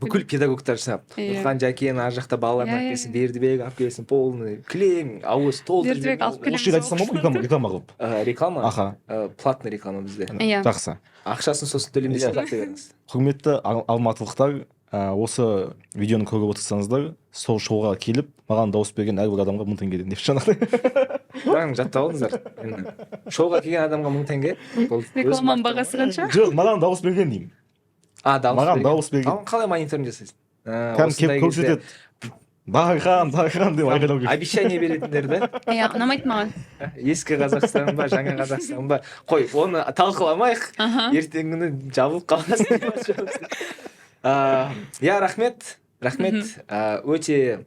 бүкіл педагогтар жинап. Нұрхан Жәкен ар жақта балаларын алып келсін, Бердібек алып келсін, полный кілең, ауыз толтырып. Бердібек алып келеміз. Осы жерде айтсам ба, реклама қылып? Реклама? Аха. Платный реклама бізде. Иә. Жақсы. Ақшасын сосын төлемей сақтап беріңіз. Құрметті алматылықтар, осы видеоны көріп отырсаңыздар, сол шоуға келіп, маған дауыс берген әрбір адамға 1000 теңгеден деп жаңағы. Маған жаттап алыңыздар. Шоуға келген адамға 1000 теңге. Рекламаның бағасы қанша? Жоқ, маған дауыс берген деймін. Маған дауыс берген. Қалай мониторинг жасайсыз? Кәдімгі келіп көрсетеді. Дархан деп айқайлау керек. Обещание беретіндер да? Иә, ұнамайды маған. Ескі Қазақстан ба, жаңа Қазақстан ба? Қой, оны талқыламайық. Ертең күні жабылып қаласың. Иә, рахмет. Өте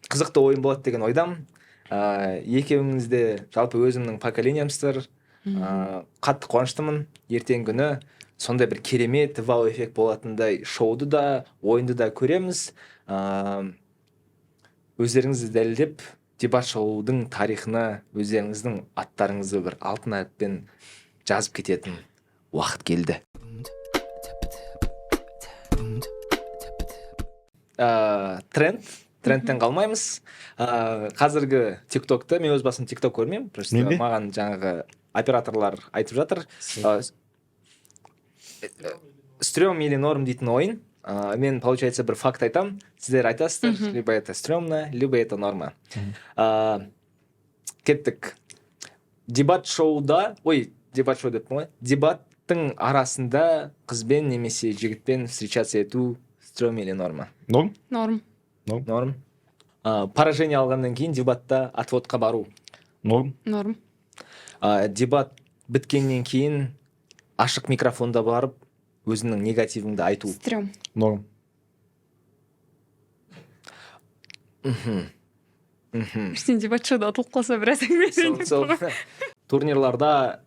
қызықты ойын болады деген ойдамын. Екеуіңіз де жалпы өзімнің поколениямсыздар. Қатты қуаныштымын. Ертең күні сондай бір керемет вау эффект болатындай шоуды да, ойынды да көреміз. Өздеріңізді дәлелдеп, дебат шоудың тарихына өздеріңіздің аттарыңызды бір алтын әріппен жазып кететін уақыт келді. Трендтен қалмаймыз. Қазіргі тиктокты, мен өз басым тикток көрмеймін. Просто маған жаңағы операторлар айтып жатыр. Стрём или норм дейтін ойын. Мен, получается, бір факт айтам. Сіздер айтасыздар, либо это стрёмно, либо это норма. Кеттік. Дебат шоуда деп ма? Дебаттың арасында қызбен немесе жігітпен встречаться ету стрём или норма? Норм. Поражение алғаннан кейін дебатта отводқа бару? Норм. Дебат біткеннен кейін ашық микрофонда барып өзінің негативіңді айту? Стрём. Норм. Сен дебат шоуда ұтылып қалса біраз әңгіме. Турнирларда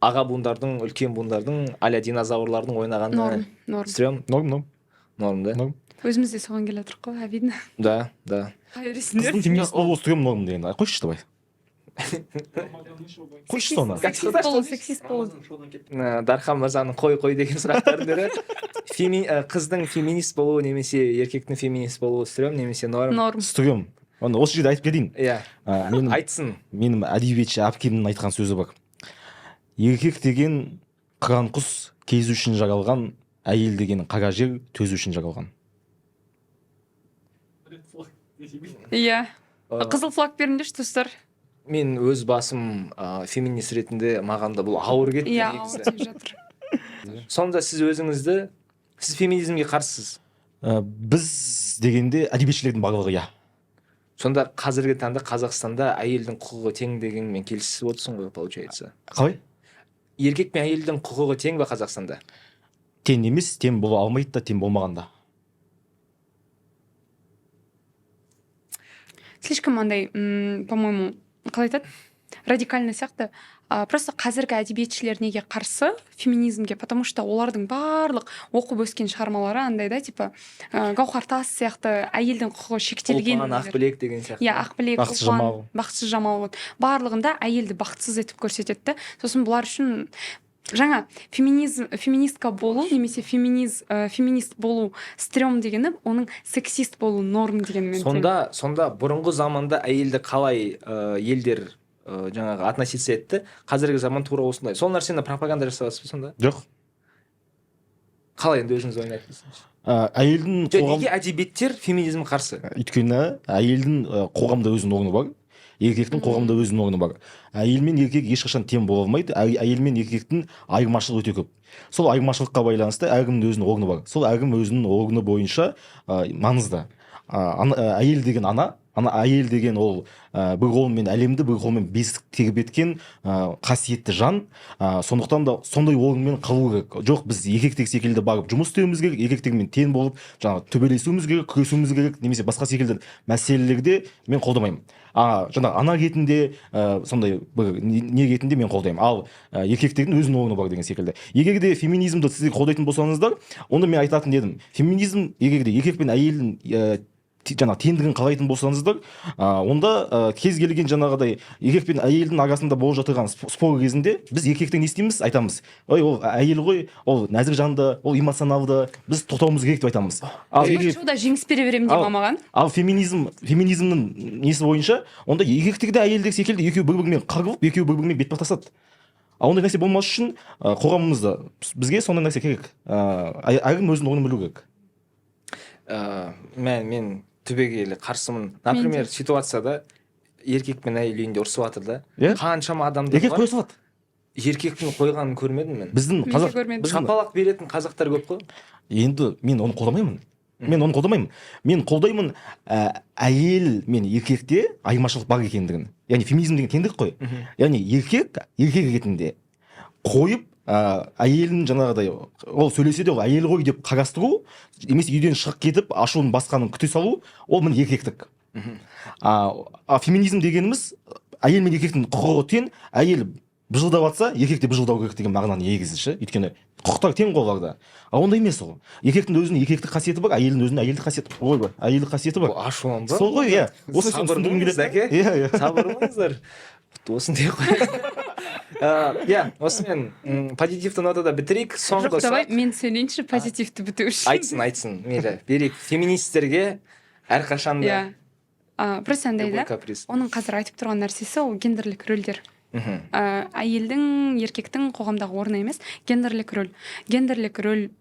аға буындардың, үлкен буындардың, аля динозаврлардың ойнағаны стрём? Норм, да? Өзімізде соған келе жатырық қой, обидно. Да. Қыздың теңгесі ол стрём норм деген. Қойшы давай. Қойшы соны. Сексист болу. Дархан мырзаның қой деген сұрақтарын қыздың феминист болуы немесе еркектің феминист болуы стрём немесе норм? стрём. Оны осы жерде айтып кетейін. Иә. Менің Айтсын. менің әдебиетші әпкемнің айтқан сөзі бар. Еркек деген қыран құс кезу үшін жаралған, әйел деген қара жер төзу үшін жаралған. Иә. Қызыл флаг беріңдерші достар. Мен өз басым феминист ретінде маған да бұл ауыр кетті Иә, негізі. ауыр тиіп жатыр. Сонда сіз өзіңізді, сіз феминизмге қарсысыз. Біз дегенде әдебиетшілердің барлығы иә. Сонда қазіргі таңда Қазақстанда әйелдің құқығы тең дегенмен келісіп отырсың ғой, получается. Қалай? Еркек пен әйелдің құқығы тең ба Қазақстанда? Тең емес, тең бола алмайды да, тең болмағанда. Слишком андай, по-моему, қалай айтады? Радикальный сияқты. Просто қазіргі әдебиетшілер неге қарсы феминизмге, потому что олардың барлық оқып өскен шығармалары андай да, типа Гаухар Тас сияқты әйелдің құқығы шектелген. Ұлпан, Ақбілек деген сияқты. Иә, Ақбілек, Бақытсыз Ұлпан, Жамал. Бақытсыз Жамал. Барлығында әйелді бақытсыз етіп көрсетеді. Сосын бұлар үшін жаңа феминистка болу немесе феминист болу стрём дегені оның сексист болу норм дегенмен тең. Сонда бұрынғы заманда әйелді қалай елдер жаңағы относиться етті, қазіргі заман тура осындай. Сол нәрсені пропаганда жасаватсыз ба сонда? Жоқ. Қалай енді өзіңіз ойнайтынсыз? Әйелдің Неге әдебиеттер феминизм қарсы? Өйткені әйелдің қоғамда өзінің орны бар, еркектің қоғамда өзінің орны бар. Әйел мен еркек ешқашан тең бола алмайды. Әйел мен еркектің айырмашылығы өте көп. Сол айырмашылыққа байланысты әркімнің өзінің орны бар. Сол әркім өзінің орны бойынша маңызды. Әйел деген әйел деген ол бір қолымен әлемді, бір қолымен бесік тербеткен қасиетті жан. Сондықтан да сондай орынмен қалу керек. Жоқ, біз еркектер секілді барып жұмыс істеуіміз керек, еркектермен тең болып, жаңағы төбелесуіміз керек, күресуіміз керек, немесе басқа секілді мәселелерде мен қолдамаймын. Жаңағы ана ретінде сондай бір не ретінде мен қолдаймын. Ал еркектердің өзінің орны бар деген секілді. Егер де феминизмді сіздер қолдайтын болсаңыздар, онда мен айтатын едім. Феминизм егер де еркек пен әйелдің жаңа теңдігін қалайтын болсаңыздар, онда кез келген жаңағыдай еркек пен әйелдің арасында болып жатырған спор кезінде біз еркектен не істейміз? Айтамыз. Ой, ол әйел ғой, ол нәзік жанды, ол эмоционалды, біз тоқтауымыз керек деп айтамыз. Да жеңіс бере беремін деп маған. Ал феминизмнің несі бойынша, онда еркектер де әйелдер секілді екеуі бір-бірімен қырылып, екеуі бір-бірімен бетпақтасады. Ондай нәрсе болмас үшін қоғамымызда бізге сондай нәрсе керек. Әркім өзінің орнын білу керек. Мен түбегейлі қарсымын. Например, ситуацияда еркек пен әйел үйінде ұрысып жатыр да. Қаншама адамдар еркек қоя салады. Еркектің қойғанын көрмедім мен. Біздің шапалақ беретін қазақтар көп қой. Енді мен оны қолдамаймын. Мен қолдаймын әйел мен еркекте айырмашылық бар екендігін. Яғни феминизм деген теңдік қой. Яғни еркек ретінде қойып әйелін жаңағыдай ол сөйлесе де ол әйел ғой деп қарастыру, немесе үйден шығып кетіп ашуын басқанын күте салу, ол міне еркектік. Феминизм дегеніміз әйел мен еркектің құқығы тең, әйел быжылдап жатса, еркек те быжылдау керек деген мағынаны егізіші. Өйткені құқықтар тең ғой оларда. Ондай емес ол. Еркектің өзінің еркектік қасиеті бар, әйелдің өзінің әйелдік қасиеті бар. Әйелдік қасиеті бар. Ашуан ба? Сол ғой, иә. Осы сабыр болыңыз, сабыр болыңыздар. Осындай қой. Иә, осымен позитивті нотада бітірейік. Жоқ, давай мен сөйлейінші позитивті біту үшін. Айтсын, мейлі. Берейік. Феминистерге әрқашанда просто андай да, оның қазір айтып тұрған нәрсесі ол гендерлік рөлдер. Әйелдің, еркектің қоғамдағы орны емес, гендерлік рөл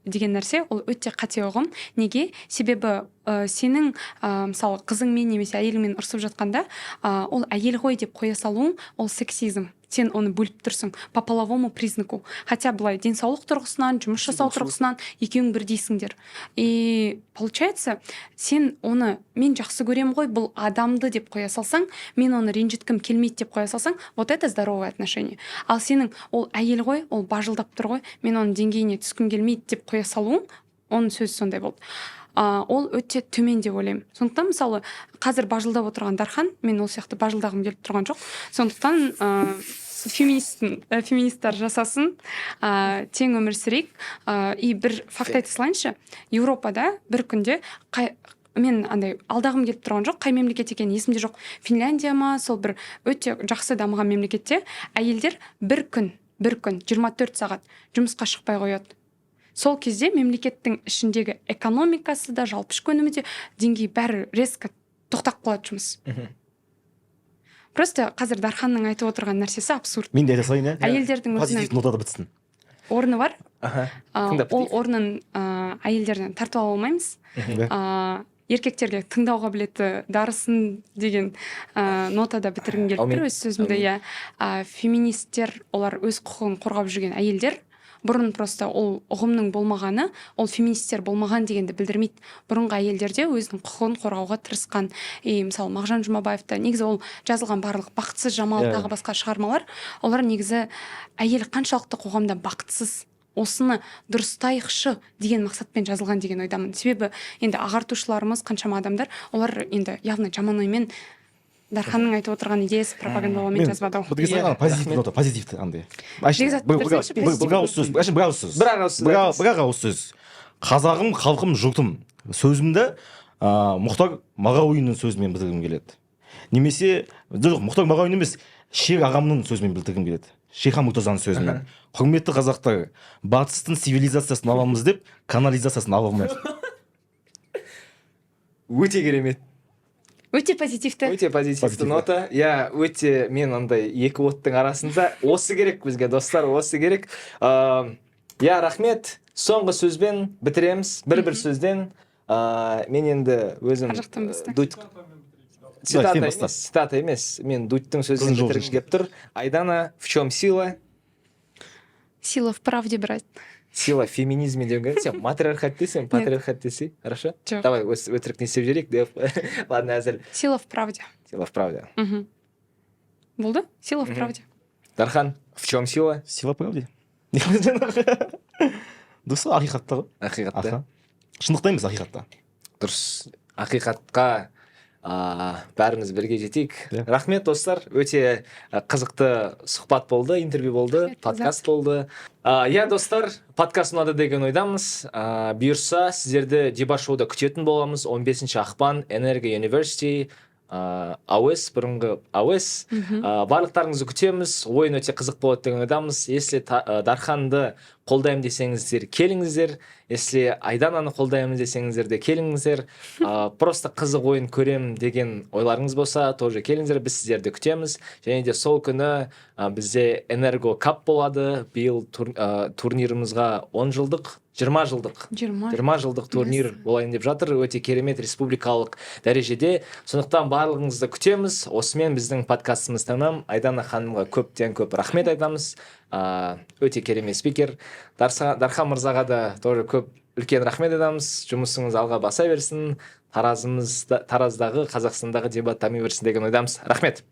деген нәрсе ол өте қате ұғым. Неге? Себебі сенің мысалы қызыңмен немесе әйеліңмен ұрсып жатқанда ол әйел ғой деп қоя салуың ол сексизм. Сен оны бөліп тұрсың по половому признаку. Хотя былай денсаулық тұрғысынан, жұмыс жасау тұрғысынан екеуің бірдейсіңдер. И получается, сен оны мен жақсы көрем ғой, бұл адамды деп қоя салсаң, мен оны ренжіткім келмейді деп қоя салсаң, вот это здоровое отношение. Ал сенің ол әйел ғой, ол бажылдап тұр ғой, мен оның деңгейіне түскім келмейді деп қоя салуың, оның сөзі сондай болды. Ол өте төмен деп ойлаймын. Сондықтан мысалы қазір бажылдап отырған Дархан, мен ол сияқты бажылдағым келіп тұрған жоқ. Сондықтан феминисттер жасасын, тең өмір сүрейік. И бір факт айта салайыншы, Еуропада бір күнде мен андай алдағым келіп тұрған жоқ, қай мемлекет екені есімде жоқ. Финляндия ма, сол бір өте жақсы дамыған мемлекетте әйелдер бір күн 24 сағат жұмысқа шықпай қояды. сол кезде мемлекеттің ішіндегі экономикасы да, жалпы ішкі өнімі де, деңгей бәрі резко тоқтап қалады жұмыс. Просто қазір Дарханның айтып отырған нәрсесі абсурд. Мен де айта салайын, Әйелдердің позитив өзінің нотада бітсін. орны бар, Тыңдап ол орнын әйелдерден тартып ала алмаймыз. Еркектерге тыңдауға білеті дарысын деген нотада бітіргім келіп тұр өз сөзімді. Иә, феминистер, олар өз құқығын қорғап жүрген әйелдер. Бұрын просто ол ұғымның болмағаны, ол феминистер болмаған дегенді білдірмейді. Бұрынғы әйелдерде өзінің құқығын қорғауға тырысқан. Мысалы, Мағжан Жұмабаевта негізі ол жазылған барлық бақытсыз жамал тағы басқа шығармалар, олар негізі әйел қаншалықты қоғамда бақытсыз, осыны дұрыстайықшы деген мақсатпен жазылған деген ойдамын. Себебі енді ағартушыларымыз, қаншама адамдар, олар енді явно жаман оймен Дарханның айтып отырған идеясы пропагандалаумен жазбады. Позитив нота, позитивті андай. Бір ауыз сөз. Қазағым, халқым, жұртым сөзімді Мұхтар Мағауиннің сөзімен білдіргім келеді. Немесе, Мұхтар Мағауин емес, Шер ағамның сөзімен білдіргім келеді. Шейхан Мұртазаның сөзімен. Құрметті қазақтар, батыстың цивилизациясын аламыз деп, канализациясын ала алмайды. Өте керемет. Өте позитивті. Өте позитивті нота. Я өте мен андай екі оттың арасында осы керек бізге, достар, осы керек. Я рахмет. Соңғы сөзбен бітіреміз. Бір сөзден. Мен енді өзім цитата емес. Мен Дудьтың сөзін бітіргім келіп тұр. Айдана, в чем сила? Сила в правде, брат. Сила в феминизме деуге. Сен матриархат десең, патриархат десей. Хорошо? Жоқ. Давай, өтірік не істеп жіберейік деп. Ладно, әзіл. Сила в правде. Сила в правде. Болды? Сила в правде. Дархан, в чем сила? Сила в правде. Дұрыс, ақиқатта ғой. Ақиқатта. Шындықта емес, ақиқатта. Дұрыс. Ақиқатқа бәріміз бірге жетейік. Рахмет, достар. Өте қызықты сұхбат болды, интервью болды, подкаст болды. Я, достар, подкаст ұнады деген ойдамыз. Бұйырса, сіздерді дебат шоуда күтетін боламыз. 15 ақпан, Энерго University, АОС, бұрынғы АОС. Барлықтарыңызды күтеміз. Ойын өте қызық болады деген ойдамыз. Если Дарханды қолдаймын десеңіздер, келіңіздер. Если Айдананы қолдаймын десеңіздер де келіңіздер. Просто қызық ойын көрем деген ойларыңыз болса, тоже келіңіздер, біз сіздерді күтеміз. Және де сол күні бізде Энерго Кап болады. Биыл турнирімізға 10 жылдық, 20 жылдық. 20 жылдық турнир болайын деп жатыр. Өте керемет республикалық дәрежеде. Сондықтан барлығыңызды күтеміз. Осымен біздің подкастымыз тәмам. Айдана ханымға көптен көп рахмет айтамыз. Өте керемет спикер. Дархан мырзаға да тоже көп үлкен рахмет айтамыз. Жұмысыңыз алға баса берсін. Тараздағы, Қазақстандағы дебат дами берсін деген ойдамыз. Рахмет.